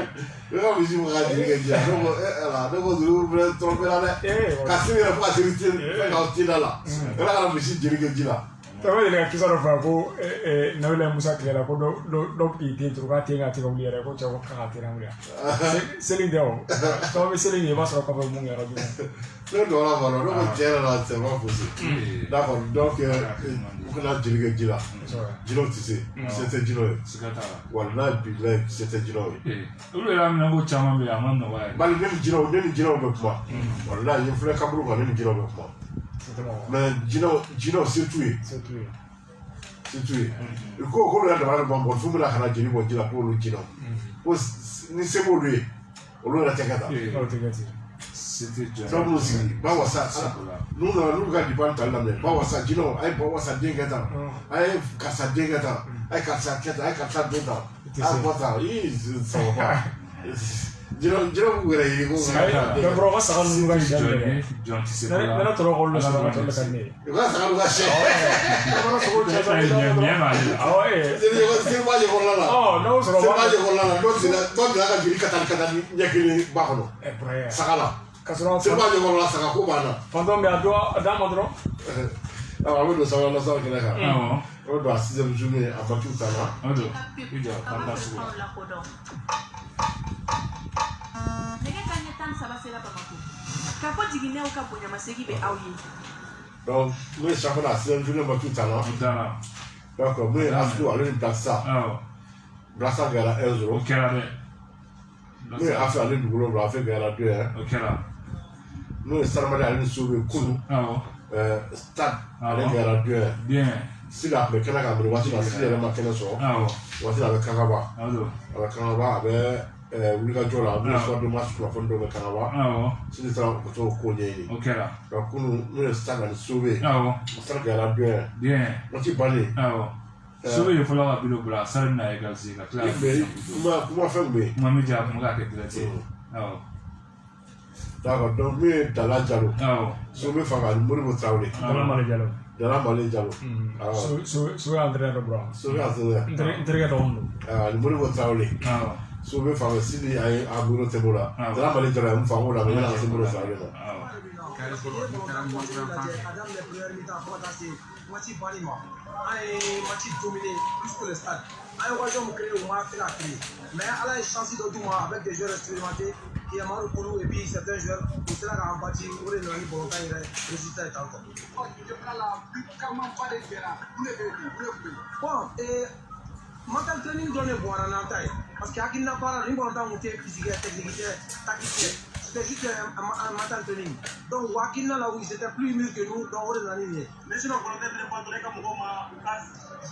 Speaker 2: ne ka misi ma ka jiri kɛ ji la ne ko zuru bɛ tromper la dɛ ka sini yɛrɛ fo ka sini fɛn k'aw tinda la ne ka misi jiri kɛ ji la
Speaker 4: tama deli ka kisa dɔ fɔ ko Nabila Musa tilela ko dɔ k'i den turu k'a ten ka tigɛ wuli yɛrɛ ko cɛ ko k'a ka ten wuli seli tɛ o tɔgɔ bɛ seli ye i b'a sɔrɔ kɔfɛ mun kɛra joona
Speaker 2: ne dɔgɔla fɔlɔ ne ko tiɲɛ yɛrɛ la c'est pas possible d'accord donc u kana jiri kɛ ji la jinɛw tɛ se se tɛ jinɛw ye walayi bilayi se tɛ jinɛw ye
Speaker 3: olu yɛrɛ y'a minɛ ko caman bɛ yen a ma nɔgɔ yɛrɛ
Speaker 2: bali ne ni jinɛw bɛ kuma walayi n filɛ kaburu kan ne ni jinɛw bɛ kuma mais jinɛw se t'u ye ko k'olu yɛrɛ dama ban bɔ f'u bɛna kana jeli bɔ ji la k'olu jinɛw ko ni se b'olu ye olu yɛrɛ tɛ kɛ tan fɛn minnu sigi ba wasa n'u nana n'u ka diban tali daminɛ ba wasa jinɛw a ye ba wasa den kɛ tan a ye karisa den kɛ tan a ye karisa kɛ tan a ye karisa den tan a ye bɔ tan saba jinɛw b'u yɛrɛ ye ko
Speaker 4: mais bɔrɔ ka saga ninnu ka jan yɛrɛ ne tɔrɔ k'olu la sɔrɔ ka tɛmɛ ka ne ye
Speaker 2: u ka saga ninnu ka sɛ seliba je kɔnɔna la seliba je kɔnɔna la dɔ dila ka jiri ka taa ɲɛ kelen ba kɔnɔ saga la seliba je kɔnɔna la saga ko b'a la
Speaker 4: fantɔm bɛ a d'a ma dɔrɔn
Speaker 2: a bɛ don sabanan na saga kɛnɛ kan a bɛ don a 6e journée a bakiw ta la
Speaker 15: nɛgɛ kanɲɛ 13 sera Bamako k'a fɔ jiginɛw ka bonyamasegin bɛ aw ye
Speaker 2: donc n'o ye chaque fois a 6e journée bakiw ta la donc n'o ye Afido ale ni Blassa gagna 1-0
Speaker 3: o kɛra dɛ
Speaker 2: n'o ye Afi ale ni Dugukolo Afi gagna 2-1
Speaker 3: o kɛra
Speaker 2: n'o ye Saramadi ale ni Sobe Kunu Stade ale gagna 2-1 Sidi a tun bɛ kɛnɛ kan mais waati la Sidi yɛrɛ ma kɛnɛ sɔrɔ waati la a bɛ Kankaba a bɛ wulikajɔ la a bɛ soit de match kunnafoni dɔw bɛ Kankaba Sidi taara ka t'o ko ɲɛɲini donc kunu n'o ye Stade ani Sobe Stade gagna 2-1 waati bannen
Speaker 3: Sobe ye fɔlɔ ka bilo bila Sari bɛna égaliser ka tila
Speaker 2: kuma fɛn bɛ yen
Speaker 3: kuma min jɛ a kun bɛ k'a kɛ direct
Speaker 2: d'accord donc min ye Dala Jalo Sobe fanga ani Modibo Traoré Dala Male Jalo
Speaker 4: Sobe entraîneur bra
Speaker 2: Sobe entraîneur
Speaker 4: n terikɛ dɔgɔnin don
Speaker 2: ani Modibo Traoré Sobe fanga Sidi a bolo tɛ bolo la Dala Male Jalo a ye mun faamu o la mais yana ka se Modibo Traoré ma
Speaker 6: match bani ma an ye match dominé plus que le stade an ye occasion min créé o ma se ka créé mais ala ye chance dɔ d'u ma avec des joueurs expérimentés Yamaro Kolo et puis certains joueurs u sera k'an bati o de nana ni bɔlɔntan yɛrɛ résultat ye tan tɔ. Caman ba de kɛra mun de bɛ yen bon mental training dɔrɔn de bɔnna n'an ta ye parce que hakilina baara ni bɔlɔntan kun tɛ physique technique tɛ tactique tɛ c'était juste un mental training donc hakilina la oui c'était plus humble que nous donc o de nana ni nin ye. mais sinon bɔlɔntan fɛnɛ b'a to e ka mɔgɔw ma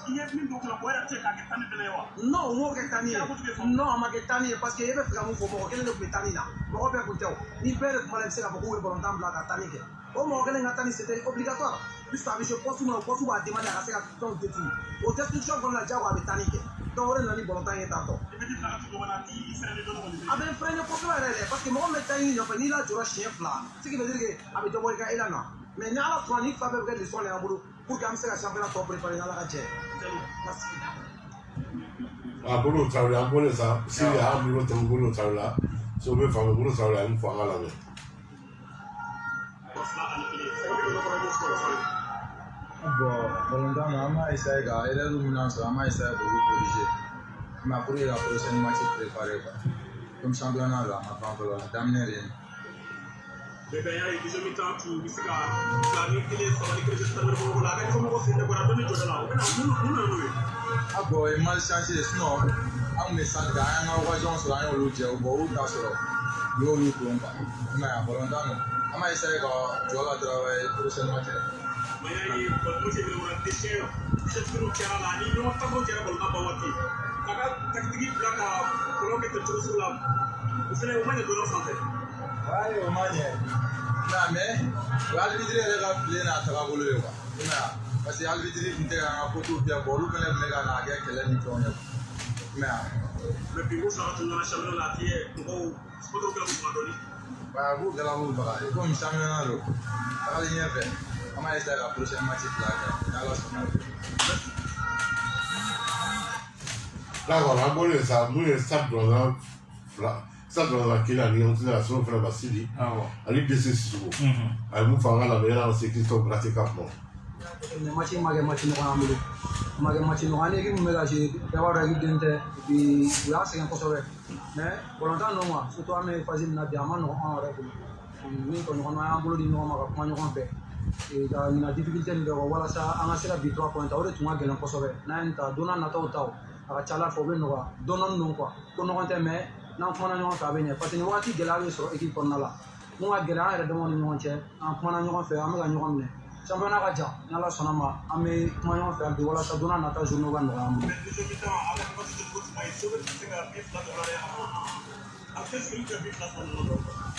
Speaker 6: i ye min don o yɛrɛ tɛ se k'a kɛ tani fɛnɛ ye wa. non o m'o kɛ tani ye non a ma kɛ tani ye parce que e bɛ fɛ ka mun fɔ mɔgɔ kelen de tun bɛ tani na mɔgɔ bɛɛ kun tɛ o ni bɛɛ de tuma la i bɛ se k'a fɔ k'u ye bɔlɔntan bila ka tani kɛ o mɔgɔ kelen ka tani c'était obligatoire puisque a bɛ se poste min na o poste b'a demander a ka se ka fɛnw détruire o destruction kɔnɔna na diyagoya a bɛ tani kɛ donc o de nana ni bɔlɔntan ye tan tɔ. a bɛ freiner kosɛbɛ yɛrɛ dɛ parce que mɔgɔ min bɛ tani nɔfɛ n'i lajɔra siɲɛ 2 ce qui veut dire que a bɛ dɔ bɔ i ka élan na mais ni ala sɔnna ni fila bɛɛ bɛ kɛ leçon de y'an bolo pour que an bɛ se ka championnat tɔ préparer n'ala ka jɛ.
Speaker 2: a bolo Traoré an bɔlen sa Sidi an bolo tɛmɛ bolo Traoré la Sobe fanga bolo Traoré a ye mun fɔ an ka lamɛn.
Speaker 18: Bon, bɔlɔntan na an b'a essayer ka erreur min na sɔrɔ an b'a essayer k'olu corriger mais pour que la prochaine match préparer quoi comme championnat la a ma ban fɔlɔ a daminɛ de.
Speaker 6: mais ben y'a ye deuxième mi-temps tu bɛ se ka fila ni kelen saba ni kelen saba ni kelen la a ka ɲɛmɔgɔ sen tɛ bɔra dɔnni jɔ la o bɛ na mun na n'o ye.
Speaker 18: a bon o ye malchance ye sinon an kun bɛ sani kan an y'an ka occasion sɔrɔ an y'olu jɛ bon olu t'a sɔrɔ u y'olu don quoi i m'a ye a bɔlɔntan don an b'a essayer ka jɔ la travailler prochaine match.
Speaker 6: mais y'a ye balimamuso bɛ wala déchets kɛra la ni ɲɔgɔn taabolo kɛra bɔlɔntan ban waati k'a ka tactique bila ka kɔlɔn kɛ cogo sugu la o fana o ma ɲɛ dɔrɔn sanfɛ.
Speaker 18: ayi o ma ɲɛ mais o ye arbitre yɛrɛ ka tile n'a tagabolo ye quoi i m'a ye parce que arbitre tun tɛ ka an ka poteau fiyɛ bon olu fana tun bɛ ka n'a kɛ kɛlɛ ni fɛnw ye i m'a ye.
Speaker 6: mais bi ko sɔrɔ tun nana championnat la a tɛ mɔgɔw poteau kɛra muso ma dɔɔni.
Speaker 18: Bah, vous, de la vous, comme championnat, comment est-ce que la prochaine match est là?
Speaker 2: D'accord, on a volé ça, nous, les sacs dans la Kenya, on a la seule fois Basili, ali décès sur vous. Ali vous fera la meilleure, c'est Christophe pratiquement.
Speaker 19: Le match no ane ki mumela je dawa ragi dente bi ya se ko sobe mais volontaire no moi surtout ame facile na diama no en rek ni ko no na ambolo di no ma ko ma ko pe e da na difficulté de wala sa anga sera bi 3 points ore tuma gelen ko sobe na enta dona na taw taw aka chala fo be no wa donon no quoi ko no konte mais na ko na no ka be ne parce que wati gela be so équipe on la mo ga gela re de mo no che en ko na no fe am ga no ne championnat ka ja n'ala sɔnna ma an bɛ kuma ɲɔgɔn fɛ bi walasa don n'a nata journée ka nɔgɔya an bolo.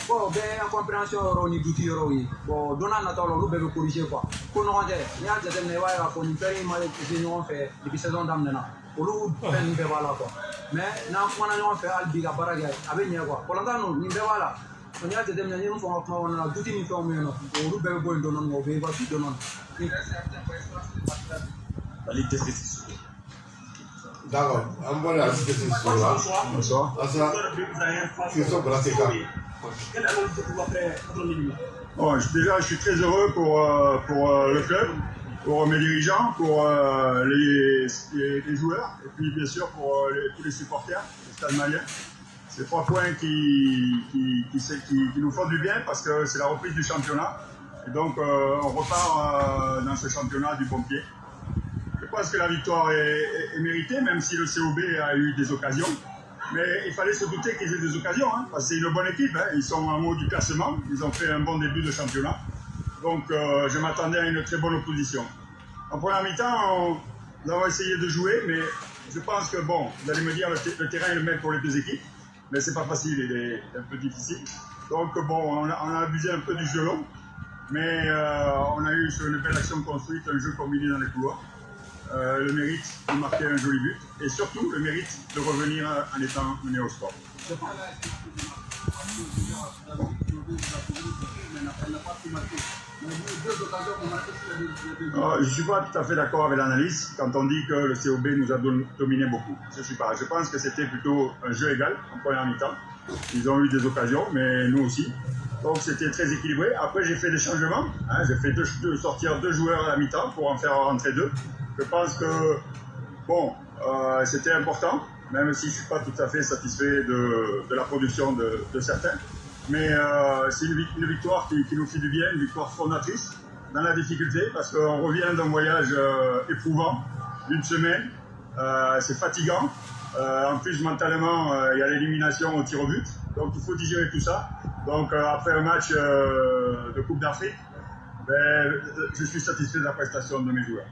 Speaker 19: Bon o bɛɛ incompréhension yɔrɔw ni doute yɔrɔw ye bon don n'a nataw la olu bɛɛ bɛ corriger quoi ko ɲɔgɔn tɛ n'i y'a jateminɛ i b'a ye k'a fɔ nin paire in ma se ɲɔgɔn fɛ depuis saison daminɛna olu fɛn ninnu bɛɛ b'a la quoi mais n'an kumana ɲɔgɔn fɛ hali bi ka baara kɛ a bɛ ɲɛ quoi Kollontar ninnu nin bɛɛ b'a la. On y a des déménagements, il faut en prendre la toute une forme, on peut le voir dans nos pays, on va tout donner.
Speaker 2: D'accord, on va aller assister ce soir. Bonsoir. Christophe Brasseka.
Speaker 4: Bon, déjà, je suis très heureux pour le club, pour mes dirigeants, pour les joueurs, et puis bien sûr pour tous les supporters du Stade Malien. C'est 3 points qui nous font du bien parce que c'est la reprise du championnat. Et donc on repart dans ce championnat du bon pied. Je pense que la victoire est méritée, même si le COB a eu des occasions. Mais il fallait se douter qu'ils aient des occasions, hein, parce que c'est une bonne équipe. Hein. Ils sont en haut du classement, ils ont fait un bon début de championnat. Donc je m'attendais à une très bonne opposition. En première mi-temps, nous avons essayé de jouer, mais je pense que, bon, vous allez me dire, le terrain est le même pour les deux équipes. Mais c'est pas facile, il est un peu difficile. Donc bon, on a abusé un peu du jeu long, mais on a eu sur une belle action construite un jeu combiné dans les couloirs. Le mérite de marquer un joli but et surtout le mérite de revenir en étant mené au score. Je ne suis pas tout à fait d'accord avec l'analyse quand on dit que le COB nous a dominé beaucoup. Je suis pas. Je pense que c'était plutôt un jeu égal en première mi-temps. Ils ont eu des occasions, mais nous aussi. Donc c'était très équilibré. Après j'ai fait des changements. Hein. J'ai fait sortir 2 joueurs à la mi-temps pour en faire rentrer 2. Je pense que bon, c'était important, même si je ne suis pas tout à fait satisfait de la production de certains. Mais c'est une victoire qui nous fait du bien, une victoire fondatrice dans la difficulté, parce qu'on revient d'un voyage éprouvant, d'une semaine, c'est fatigant. En plus, mentalement, il y a l'élimination au tir au but, donc il faut digérer tout ça. Donc après un match de Coupe d'Afrique, ben, je suis satisfait de la prestation de mes joueurs.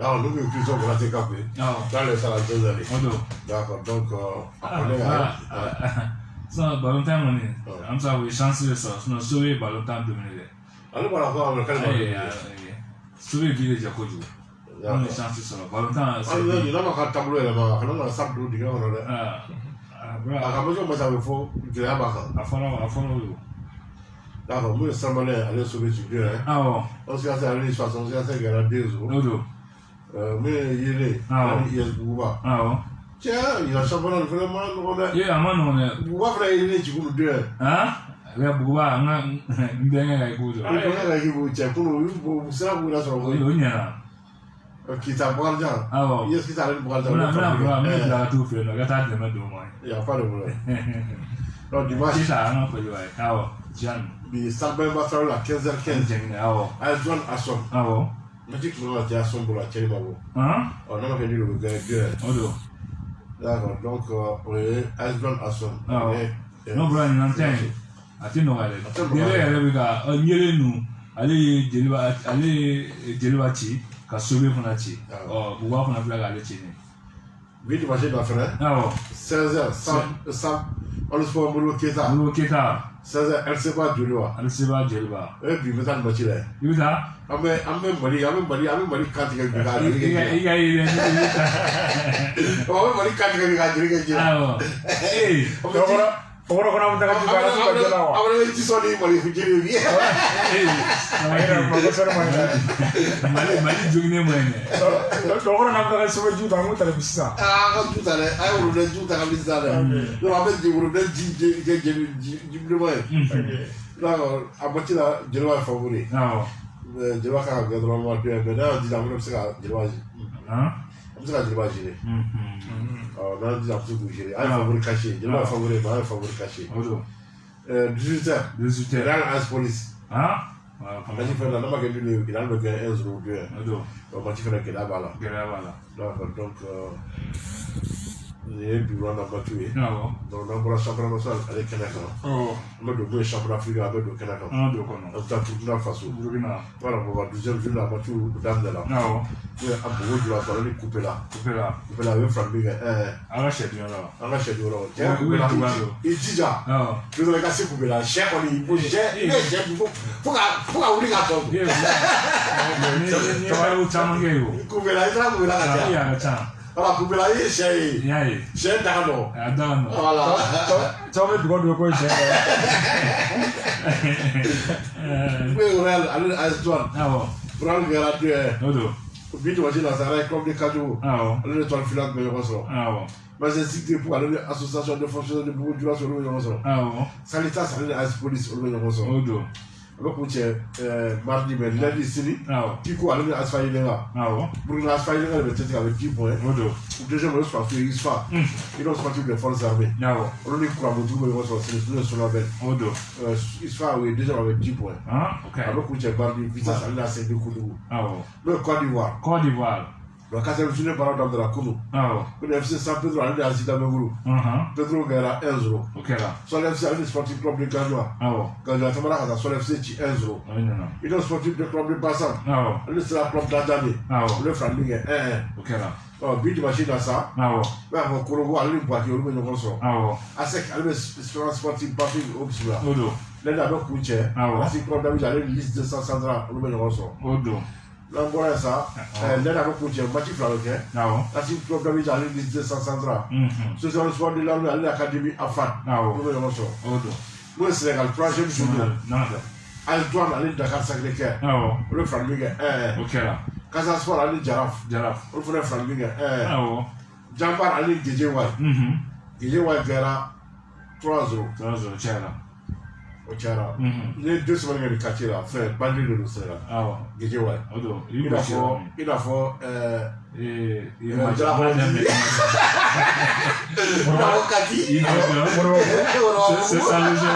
Speaker 2: Non, nous ne puissions pas rater capé. Dans les salles de années. D'accord, donc
Speaker 3: ça, Valentin, on a eu chance de ça. On a sauvé Valentin de mener.
Speaker 2: Alors, on a fait
Speaker 3: sauvé le village à Kodjo. On a eu chance de ça. Valentin,
Speaker 2: c'est. Il n'a pas de tableau là-bas. On a un tableau de gars. D'accord, moi, ça m'a l'air aller sauver du Dieu. On s'est allé sur son s'est gardé. Mais il est. Il est Bouba. Tiens, il a championnat vraiment.
Speaker 3: Il y a un moment.
Speaker 2: Bouba, il est du coup de.
Speaker 3: Hein? Il y a Bouba, il y a un coup de.
Speaker 2: Il y a un coup de. Tiens, pour nous, ça, vous l'avez sauvé.
Speaker 3: Il y a un.
Speaker 2: Qui t'a boire d'argent.
Speaker 3: Ah bon.
Speaker 2: Est-ce qu'il t'a allé boire d'argent?
Speaker 3: Il a tout fait. Il a tout fait.
Speaker 2: Il n'y a pas de problème. Non, dimanche.
Speaker 3: C'est ça, non, pas de vrai. Ah bon. Jeanne.
Speaker 2: Mais ça va faire la 15h15.
Speaker 3: Ah bon.
Speaker 2: À John Asson.
Speaker 3: Ah bon.
Speaker 2: Je dis que nous avons été à son pour la télé.
Speaker 3: Hein?
Speaker 2: On a venu le gars. D'accord, donc, John Asson.
Speaker 3: Ah bon. Non, Brian, on entend. Attends, on est nous. Allez, Djelibati, qui a sauvé pour la tire. Oh, pourquoi on a fait la tire?
Speaker 2: Vite, marcher dans la fenêtre.
Speaker 3: Ah bon.
Speaker 2: 16h, on le sport Moulo Keta. 16h, elle ne sait pas Djeliba.
Speaker 3: Elle ne sait pas Djeliba.
Speaker 2: Et puis, il va t'en battre là.
Speaker 3: Il va t'en?
Speaker 2: Ah, mais Mali quand il y a
Speaker 3: Ah bon.
Speaker 4: Ora kona mtaka jibara suka jela wa.
Speaker 2: Abra ti so ni mali fujiri wi.
Speaker 4: Ayra professor
Speaker 3: mali jogne moyne.
Speaker 4: Ora na mtaka suka juta mu tala bisa.
Speaker 2: Ka juta le ay uru de juta ka bisa le. Yo abe di uru de ji moy. D'accord, abati la jelo favori.
Speaker 3: Non.
Speaker 2: Jelo ka ga do mo pe be da di da mo se ka jelo ji. Mo se ka jelo ji. Là, disons que j'ai un favori caché. Je l'ai favori, mais un favori caché. 18h. Real as police.
Speaker 3: Ah?
Speaker 2: Quand tu fais la norme que tu lui as donné 1-0-2. Donc, tu fais que la balle. Donc, j'ai pu rendre un tué. Donc, on a le championnat national avec Canada. On a le championnat africain avec le Canada. On a Burkina Faso. Voilà, on va 12e jour là, on a tout le dame de là. On a beaucoup de la parole, on couper là. Couper là, avec Franck.
Speaker 3: Arrache du là.
Speaker 2: Arrache du là. Il dit déjà. Je vais casser couper là. Cher, on y faut cher. Pour obliger à tomber. Couper là, il va couper là. Voilà, couper là, il est cher. Cher d'Arno. Voilà.
Speaker 4: Tu vas mettre de quoi cher.
Speaker 2: Oui, Real, allez, Aston. Prends le gars là. Vite, on va dire dans sa règle comme des cadeaux. Allez, l'étoile filante, mais on sort. Mais c'est cité pour aller à l'association de fonctionnaires de beaucoup de gens sur le sort. Ça l'État, ça allait à la police, on le sort. Donc, on tient mardi, mais lundi, ici, qui court aller à Asfaï Léra. Pour une Asfaï Léra, il va être avec 10 points. Deuxième, on va se faire il se fait. Il va se faire les forces armées. On lui croit beaucoup, mais on va se faire sur la belle. Il se fait, oui, déjà avec 10 points. Alors, on tient mardi, vitesse, ça allait à 5 coups de bout. Le Côte d'Ivoire. Le 4e journée par exemple de la Kourou. Le FC San Pedro a allé à Zida Meguru. Pedro Guerra 1-0. Soit le FC a allé sportif club de Gagnoa. Gagnoa Tamara a soit le FC 1-0. Il est sportif de club de Bassan. Le c'est la club d'Adami. Le Flanding est 1-1. Bid machine à ça. Mais avant Kourougo a allé boire au Louis de Gonson. À sec, à le sportif parti au Psula. L'un d'abord Kouché. La club d'Adami a allé liste de Sandra au Louis de Gonson. Là, voilà ça. Là, d'abord, pour dire, Mathieu Flaloquin. La team club d'Amis a allé 200 Sandra. Ce sont le sport de l'armée à l'Académie Afan. Moi, c'est Sénégal, 3e journée. Al-Douane allé Dakar Sacré-Cœur. Le Flanding est 1. Casa Sport allé Jaraf. Le Flanding est 1. Jambar allé Guédiouaï. Guédiouaï Guerra 3-0. Ochara. Les 2 semaines de quartier là, frère, bandit de l'Océan. Guédiouaï. Il a
Speaker 3: c'est ça le jeu.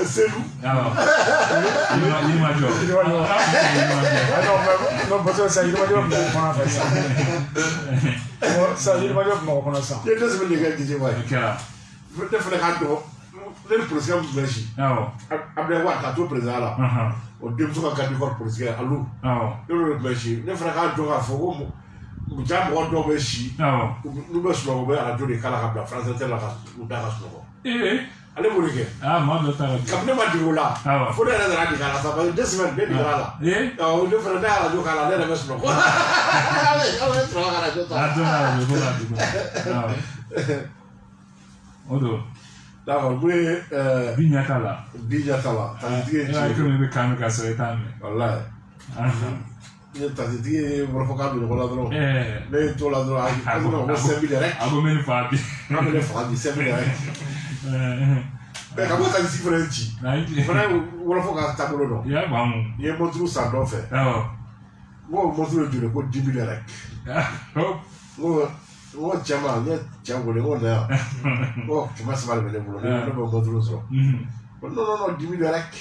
Speaker 2: C'est nous.
Speaker 3: Il m'a dit.
Speaker 4: Non, parce que ça, il m'a dit ça, il m'a dit ça.
Speaker 2: Il y a 2 semaines de gars qui disent ouais. Je fais le président du Belgique. Après avoir un président là, au début de la président à l'eau. Le Belgique, le frère a donc à Fogo, nous avons donc Belgique. Nous sommes à la journée de la France, nous avons allez vous dire.
Speaker 3: Moi je t'arrête.
Speaker 2: Comme ne m'a dit là. Faut aller à la radio, ça va 2 semaines de là. Le frère à la radio, à la maison. D'accord, oui.
Speaker 3: Bignatala.
Speaker 2: Tu
Speaker 3: as comme le camé cassé et tamé.
Speaker 2: Voilà. T'as dit, on va faire le rôle mais tout là, on va servir direct.
Speaker 3: Ah, bon, Fabi.
Speaker 2: On va faire servir direct. Mais comment t'as dit French? On va faire un tableau non. Il y a mon trou ça doit faire. Moi, mon trou du coup 10 000 direct. Moi, tiens, on est. Oh, tu m'as mal le boulot. Non, 10 000 direct.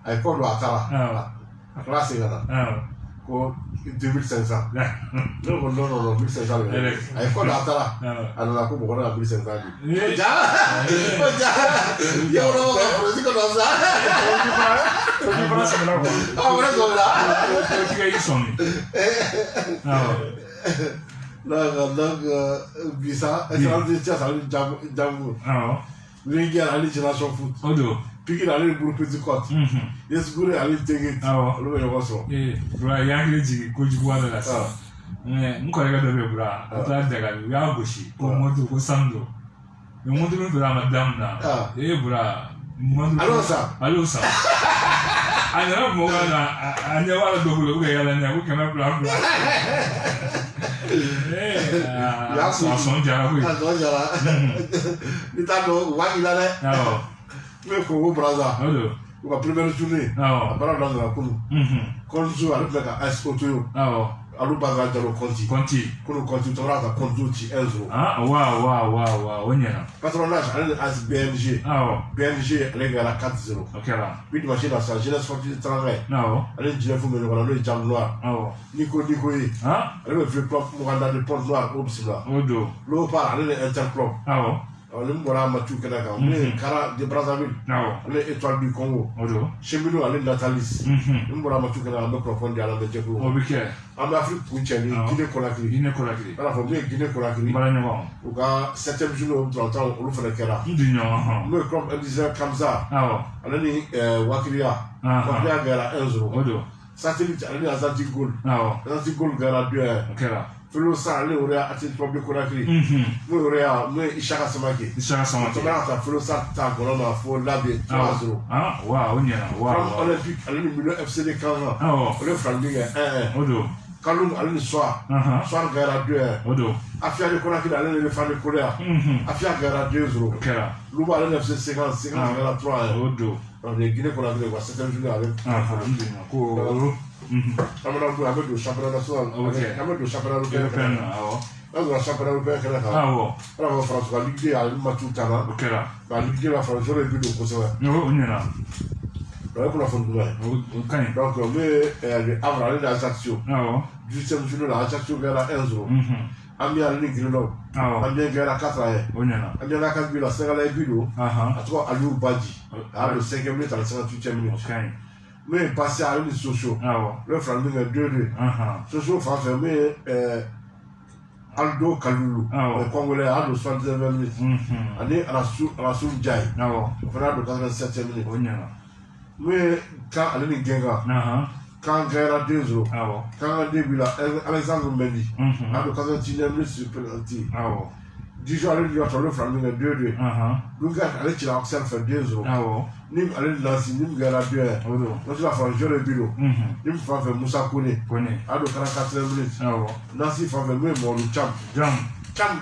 Speaker 2: Avec quoi doit attendre? Là, c'est là. 2500. Non, 1500. Avec quoi doit attendre? Alors, la coupe, on a 1500. Il y a donc, Bisa, elle s'est rendue à Djamou. Lui, il a allé génération foot. Piqué allait pour petit côte. Yes, Gouré allait take it. Le meilleur aussi.
Speaker 3: Bra, yangi jigi ko jugu wala la sa. Nkore ga dobe bra, ata daga ya goshi ko moto ko sando. Yo moto mi bra madam na. Bra. Allo sa. Ana mo ga anya wala dogo ga yala nya ko kana bra.
Speaker 2: Ya son jara hui. Son jara. Ni ta do wa ila le. Me ko go braza. Ko première journée. Bara dans la kulu. Konzu ala plaka escoto yo. Alu baza jalo konti. Kulu konti to rata konti enzo.
Speaker 3: Wa onyana.
Speaker 2: Patronage as BNG. BNG les gars la 4-0.
Speaker 3: OK là.
Speaker 2: Puis machine à ça, jeunesse sportive de travail. Allez dire vous me voilà le jam noir. Nico yi. Allez me fait club Mouranda de Pont Noir au Bisla.
Speaker 3: Odo.
Speaker 2: Lo par allez interclub. Le mbora matu kenaka. Le Kara de Brazzaville. Le étoile du Congo.
Speaker 3: Odo.
Speaker 2: Chemino allez Natalis. Le mbora matu kenaka me profonde à la Medjeko.
Speaker 3: Obike.
Speaker 2: En Afrique pour Tchèque, Guinée Conakry. Voilà, faut bien Guinée Conakry. Au cas 7e jour au 30 ans, on le fait Kera. Le club Elisa Kamza. Allez Wakiria. Wakiria Gara 1-0. Satellite allez à Zantigol. Zantigol Gara 2-1. Felo sa allez au Réa Atin Club Conakry. Nous au Réa, nous Ishaka Samaki. On a Felo sa Tango, on a fait Labé 3-0. Olympique, allez le milieu FCD Kanza. On le fait 1-1. Kaloum allez le soir. Soir Gara 2-1. Afia de Conakry allez le faire de colère. Afia Gara 2-0. Louba allez le FC 50 Gara 3-1. On est Guinée Conakry, on va 7e journée avec. On a le championnat national. On a le championnat européen. On a le championnat européen. On a France, la Ligue 2 à Matutana. La Ligue 2 à France, j'aurais vu le Kosovo. On est là. Donc, on met Avra et Ajaccio. 18e journée, l'Ajaccio gagne à 1-0. Ami à Grenoble. Ami gagne à 4-1. Ami à 4 buts, à 5 à la Bilo. À 3 à Liu Badi. À le 5e minute, à la 58e minute. Mais passé à une Sochaux. Le Flandre est 2-2. Sochaux fait fermer Aldo Kaloulou. Le Congolais Aldo 79e minute. Année à la Soudjaï. On fera le 87e minute. Mais quand Alain Genga, quand Gaïra 2-0, quand Débula, Alexandre Mendy, à le 81e minute sur penalty. Dijon allait lui attendre le Flandre 2-2. Nous allons tirer Axel fait 2-0. Nim allait lancer, Nim Gaïra 2-1. Nous allons faire jouer le bureau. Nim fait Moussa Kone. À le 44e minute. Nancy fait même mon Cham. Cham,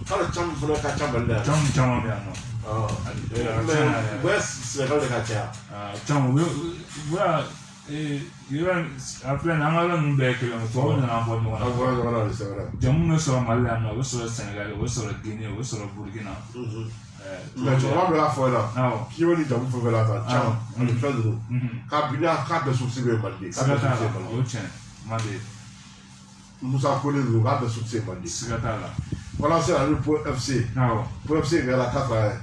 Speaker 2: quand le Cham voulait qu'à Cham aller.
Speaker 3: Cham bien non.
Speaker 2: Ouais, c'est le cas.
Speaker 3: Cham, voilà. Après, on a un bec, on a un bon moment. Jamu sera malade, on sera Sénégal, on sera Guinée, on sera Burkina.
Speaker 2: Mais tu vois, la fois là, qui veut dire que vous la Cham, on le fait de nous. Kabila, cap de souci de Mali.
Speaker 3: C'est la table, au tien, Mali.
Speaker 2: Nous avons connu le rap de souci de Mali.
Speaker 3: C'est la table.
Speaker 2: Voilà, c'est la pour FC. Pour FC, il y a la 4-1.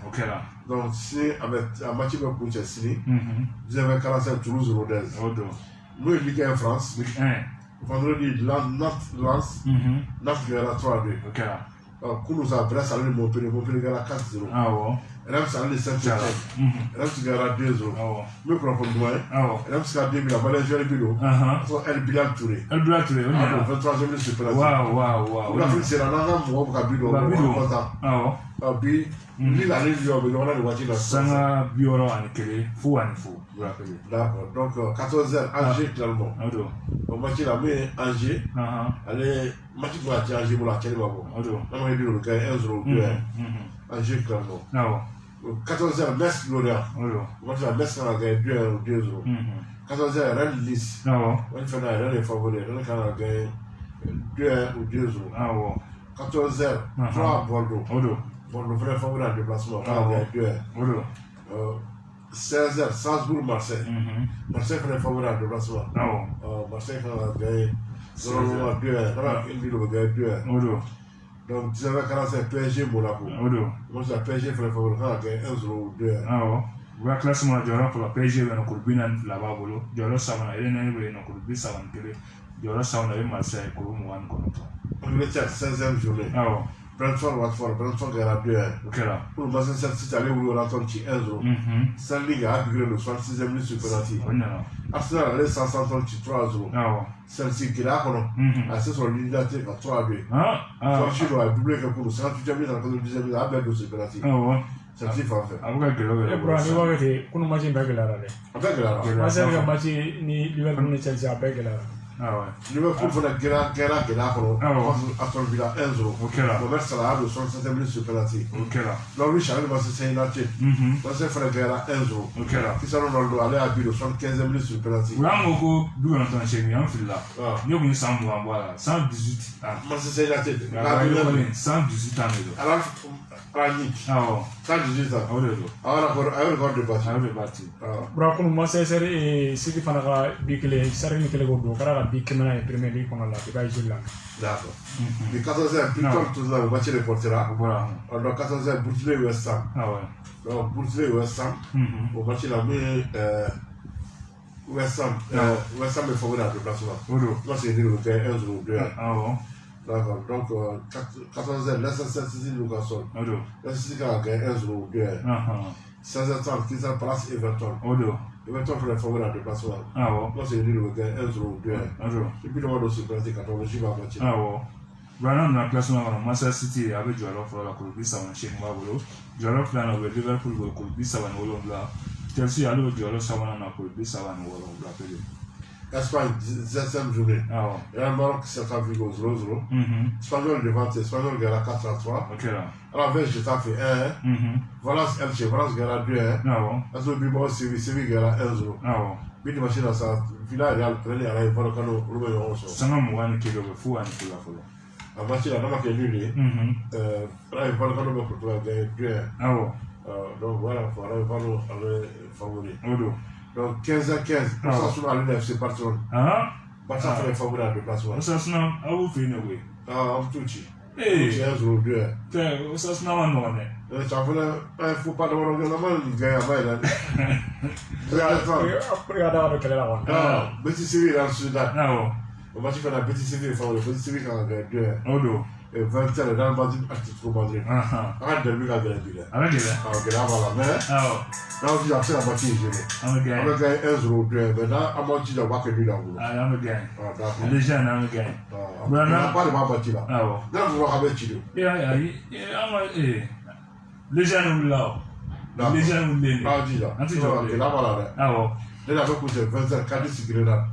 Speaker 3: Ok là.
Speaker 2: Donc, c'est avec un match de Pouchessini, vous avez 45 Toulouse-Rodez. Nous, Ligue 1 France.
Speaker 3: Ligue 1.
Speaker 2: Vendredi, Nantes, Nantes gagne à 3-2. Ok là. Koulouza, Brest, allez Montpellier, Montpellier gagne à 4-0.
Speaker 3: Ah ouais.
Speaker 2: Reims, allez Saint-Etienne. Reims gagne à 2-0. Nous prenons le moins. Reims gagne à 2-0. La balle jouée à Bilo. El Bilal Touré.
Speaker 3: El Bilal Touré, oui.
Speaker 2: 23e minute sur penalty.
Speaker 3: Waouh.
Speaker 2: On a fait c'est la nana, moi, pour Bilo. Puis, lui, la ligne, on a le voiture là.
Speaker 3: Sanga Bioro en Kélé, fou en fou.
Speaker 2: D'accord. Donc, 14h, Angers, clairement. On match là, mais Angers, allez, match pour Angers, pour la Télé, on a dit le gars 1-0, 2-1. Angers, clairement. 14h, Metz, Lorient. On match là, Metz, on a gagné 2-0. 14h, Rennes, Nice. On fait là, Rennes est favori. Rennes, on a gagné 2-1 ou 2-0. 14h, 3 Bordeaux. Bordeaux, vrai favori en déplacement. On a gagné 2-1. 16h, Strasbourg, Marseille. Marseille fait un favori en déplacement. Marseille a gagné 0-2-1. Il a gagné 2-1. Donc, 19h45, PSG, Monaco. Donc, la PSG fait un favori. Il a gagné 1-0-2-1.
Speaker 3: Wa classement jɔyɔrɔ fɔlɔ PSG bɛ na kuru 40 laban bolo jɔyɔrɔ sabanan RN bɛ na kuru 31 jɔyɔrɔ sabanan bɛ Marseille kuru 29.
Speaker 2: Angleterre 16e journée. Brentford gagnera 2-1. Pour Manchester City, aller où Ranton qui 1-0. Sterling a appliqué le 66e minute sur penalty. Arsenal allait sans Santon qui 3-0. Chelsea qui l'a assez sur l'unité à 3-2. Chelsea a doublé pour le 58e minute, dans le 10e minute, a bien sur penalty. Chelsea fa fait.
Speaker 4: Ni wakati kuna machi mbele la rale. Masema machi ni Liverpool ni Chelsea abege la.
Speaker 2: Liverpool fait la guerre Aston Villa 1-0. Robert Salah le 67e minute sur penalty. Norwich arrive à Manchester United. Manchester fait la guerre 1-0. Cristiano Ronaldo allait à but le 75e minute sur penalty.
Speaker 3: Ramoko du on ton chez en fil là. Yo bin sambu en voilà 118 ans.
Speaker 2: Manchester United.
Speaker 3: 118 ans.
Speaker 2: Alors Ranić. 118 ans. Alors de parti.
Speaker 4: Bra kun Manchester et City fanaka bikele sarni kele go do kara bi kemana e Premier League kono la be bay jilla.
Speaker 2: D'accord. Le 14e plus tard tout ça au match de Portera. Voilà. Alors 14e Burnley West Ham. Donc Burnley West Ham au match là mais West Ham est favori à déplacement. Là c'est le 1-0-2. D'accord. Donc 14e Leicester City Newcastle. Leicester City a gagné 1-0-2. 16h30 Crystal Palace Everton. Everton fait le favori à déplacement. Là c'est le 1-0-2. Et puis le monde aussi pratique quand on joue à match.
Speaker 3: Brandon na classement on Manchester City avec joueur for la Colby Savan chez Mabolo. Joueur plan avec Liverpool go Colby Savan wolo là. Chelsea allo joueur Savan na Colby Savan wolo là pele.
Speaker 2: Espagne 17e journée. Real Maroc 7 Vigo 0-0. Espagnol devant Espagnol gagnera 4-3. Alors Getafe 1-1. Valence Elche Valence gagnera 2-1. Azo Bilbao Séville gagnera 1-0. Bidi machine à ça Villa Real Premier à la Vallecano Romeo 11.
Speaker 3: Sanga mwani kilo fu ani kula folo.
Speaker 2: La machine à nama qui est nulé. La Vallecano me Portugal gagne 2-1. Donc voilà, pour la Vallecano favori. Donc 15-15, Osasuna à l'UNFC Barcelone. Barça fait les favorables de placement.
Speaker 3: Osasuna, à vous faire une way.
Speaker 2: Tucci. 1-0-2.
Speaker 3: Osasuna va non.
Speaker 2: Ça fait un faux pas de mon gouvernement, il gagne à Maïla. Petit Séville dans le Soudan. On va faire la petite Séville favori. Petit Séville quand on gagne 2-1. Et 20 dans le Madrid, Atlético Madrid. Arrête de lui à gagner.
Speaker 3: Arrête de lui.
Speaker 2: Mais là, on dit après la moitié gelée. On va gagner 1-0-2. Maintenant, à moitié, on va que lui là.
Speaker 3: On va gagner. Les gens, on va gagner.
Speaker 2: On n'a pas de moitié là. Là, on va avoir Chilo.
Speaker 3: Les gens, on là. Les gens, on là.
Speaker 2: Ah, dis là. Là, voilà. Là, avec vous, c'est 20 4 degrés là.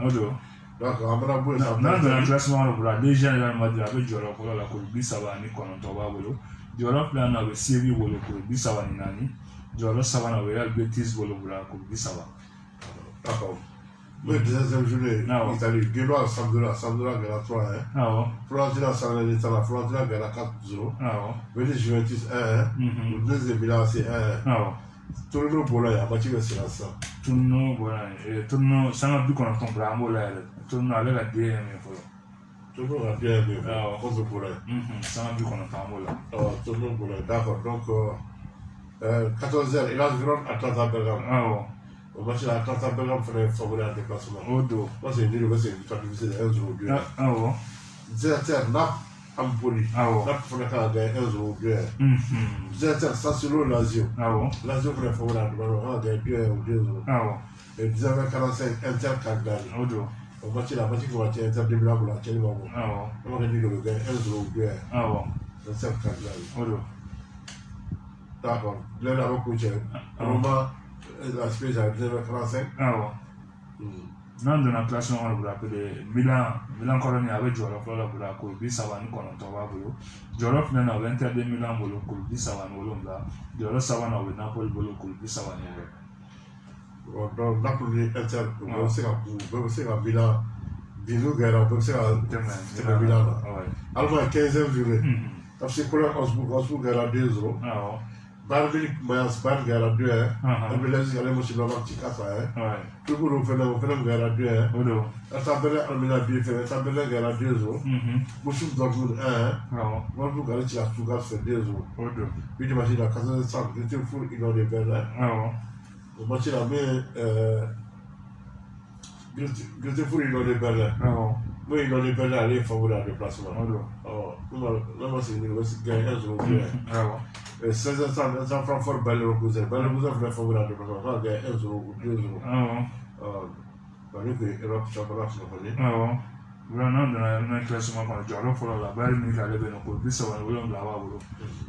Speaker 2: Donc, on va avoir
Speaker 3: dans le classement, les gens vont dire avec Jolo pour la Colby Savani, Konotoba, Jolo plan avec Séville, Colby Savani Nani, Jolo Savana, Real Betis, Volobula, Colby Sava.
Speaker 2: D'accord. Le deuxième journée, Italie, Genoa, Sampdoria gagne 3-1. Florentina, Salernitana, Florentina gagne 4-0. Venise, Juventus 1-1. Le deuxième bilan, c'est 1-1. Torino, Bologne, à Mathieu, c'est ça.
Speaker 3: Torino, Bologne, Torino, ça m'a vu qu'on entend Bramo là. Torino avec la DM.
Speaker 2: Torino a bien aimé, contre Bologne.
Speaker 3: Ça m'a vu qu'on entend là.
Speaker 2: Torino, Bologne, d'accord. Donc, 14h, il a Vérone, Atlanta, Bergame. Au match de Atlanta, Bergame fait un favori à déplacement. Moi, c'est une victoire difficile de 1-0-2. 17h, Naples, Empoli. Naples fait un gagné 1-0-2. 17h, Sassuolo, Lazio. Lazio fait un favori à déplacement, a gagné 2-1-2-0. Et 19h45, Inter, Cagliari. Au match de la partie pour Inter, Milan pour la Chelsea. On a gagné le gagné 1-0-2. Inter, Cagliari. D'accord. Là, on va coucher. Roma, la Spezia, 19h45.
Speaker 3: Dans le classement, on va appeler Milan Colonie avec Jolof, là, pour la Colby Savani, Konotoba, Jolof, là, on va interdire Milan, Colby Savani, Jolof Savani, avec Napoli, Colby Savani.
Speaker 2: Donc, Napoli, Inter, on va aussi à Milan, Dino Guerra, on va aussi à Milan. Alors, 15e journée. Parce que Osbourg gagne 2-0. Bayern Mayence gagne 2-1. Ambulance gagne Moussa Blanc 4-1. Toulouse gagne 2-1. Atabele Almina BFM gagne 2-0. Moussa Dortmund 1-1. Wolfsburg gagne Stuttgart 2-0. Puis tu imagines la 14e il était fou dans les Berlin. Le match là mais il était fou dans les Berlin. Moi, il est pas allé favorable de déplacement. Non, c'est une gagné 1-0. 1600 francs fort balle reposé. Balle reposé fait favorable de déplacement. On gagne 1-0 ou 2-0. Parce que Europe championnat se connaît.
Speaker 3: Vraiment dans un classement quand Jolof pour la balle mais qu'elle avait donc bi sawa wala la wa bolo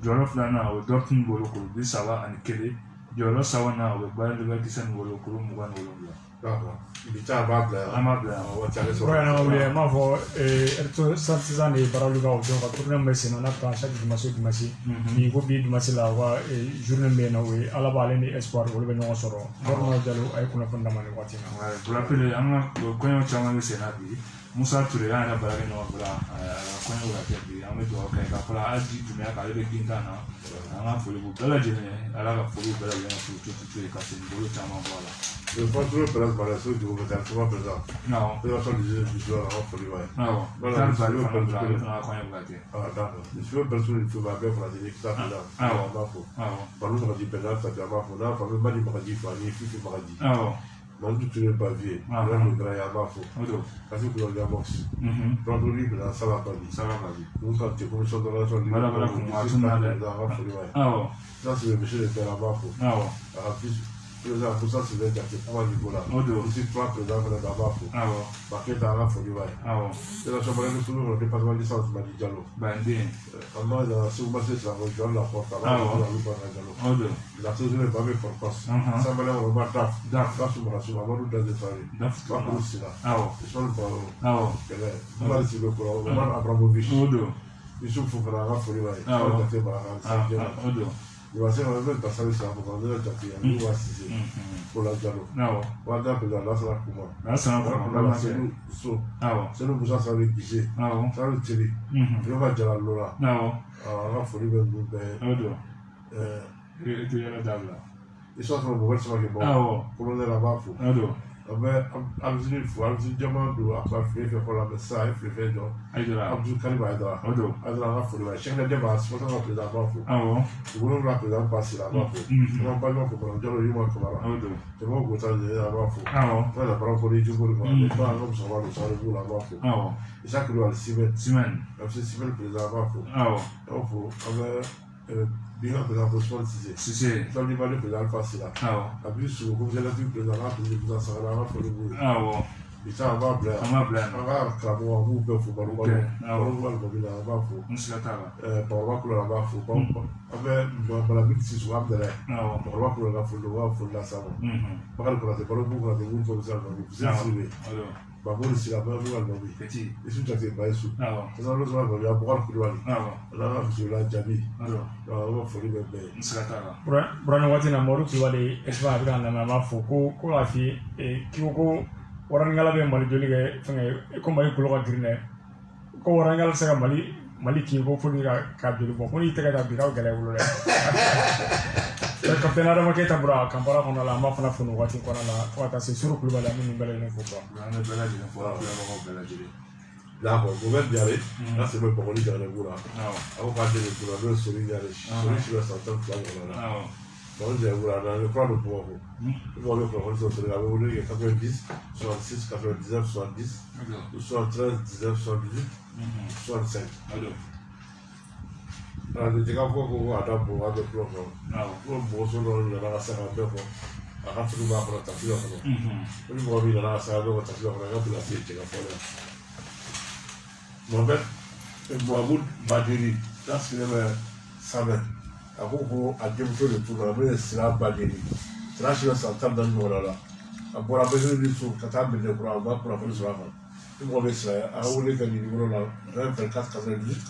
Speaker 3: Jolof la na o Dortmund bolo ko bi sawa an kele Jolof sawa na o balle de Leverkusen bolo ko mu gan wala
Speaker 2: d'accord il ta amable
Speaker 3: o
Speaker 4: tare so ouais non oui ma vo erto sartizan e baraluga o donc tourner mais c'est non après chaque dimanche ni ko bi dimanche la wa journée mais no we ala ba le espoir wala be no soro dormo jalo ay kuna fondamane watina
Speaker 3: ouais pour rappeler anga ko yo chama be senabi Musa Touré a na bara no bra ko yo la tebi ame do ka ka fala aji dumia ka le binta na anga fulu bu bela jene ala ka fulu bela yana fu tu ka se bolo chama wala
Speaker 2: le contrôle par la balance du gouvernement souvent présent non c'est la chose du joueur en folie ouais
Speaker 3: non voilà le valeur pour la ko yo la te
Speaker 2: d'accord le joueur personne il faut va bien pour la télé ça là ba fo ba lu ma di penal ça bien ba fo na fa ba di ma di fa ni fi ma di non tu ne pas vu là le grand ya ba fo parce que le gars box prendre libre là ça va pas dit donc quand tu commences dans la zone
Speaker 3: voilà ko ma tunna le
Speaker 2: ça c'est le monsieur de la ba fo président pour ça c'est le gars qui prend du gola aussi trois présidents de la ba fo parce que dans la folie ouais c'est la chambre de tout le département de South Mali Diallo
Speaker 3: bandé
Speaker 2: amma da su ma c'est la région la porte là la saison est pas bien pour passe ça va là on va taf su ma su ma do de soirée pas pour cela ils sont pas on va se le courant on va Abramovich ils sont faut faire la folie ouais c'est pas il va se remettre dans sa liste pour vendre la tapis il va se pour la Diallo on va d'appeler là ça là c'est nous ça ça le guicher ça le télé je vais dire là la folie va nous ils sont en train de voir ça qui est bon pour le là-bas Abdul Jamal do apa free for la message free for do Abdul Karim Aidara la folie ouais chaque débat c'est pas ça président ba fo vous la président passer là ba fo on pas non pour le jolo yimo ko là c'est bon ko ça là ba fo ça la prend pour les jours ko pas comme ça va le ça le là ba fo et ça que le Simen c'est président ba fo bien président pour si c'est ça lui va le président passer là a plus sur comme j'ai la plus président là pour le ça là pour le et ça va blanc on va crabo on peut faut pas on va le là va faut pour voir pour là va faut pas avec la big si soit de là pour voir pour là faut là ça va pas pour c'est pas le pour de vous comme ça vous êtes baboli sila ba ruwa ba bi petit isu tate ba isu ça lo so ba ya bokal ku wali la na ku la jabi wa fori be be
Speaker 4: brana wati na moru ku wali esba bi kan na ma fo ko afi ki ko warangala be mali joli ge fenge ko mali ku lo ka grine ko warangala sa mali ki ko fo ni ka joli bo ko ni te ka bi ka gele wulo le captain Adama Keita bra kampara kono la ma fana funu wati kono la wata se suru club la min bela ne fo ba
Speaker 3: na bela jine fo la ko bela jine
Speaker 2: la ko gouverne diare là c'est moi pour lui dans le boula avant pas de pour le sori diare sori sur la santé là donc j'ai boula dans le plan de pouvoir il va le prendre sur la boule 90 66 99 70 73 19 78 65 le jika ko ko ada bo ada pro ko ko bo so no la sa ka be ko aka fu ba ko ta fi ko ko ni bo bi la sa do ta fi ko ga bula fi jika fo la mo be bo abu badiri das ne me sabe ako a dem to le tu na be sira badiri tra shi sa ta dan no la abora be ni su ka ta be ne ko ba ko fa so fa mo be sira a wole ka ni no la 24 98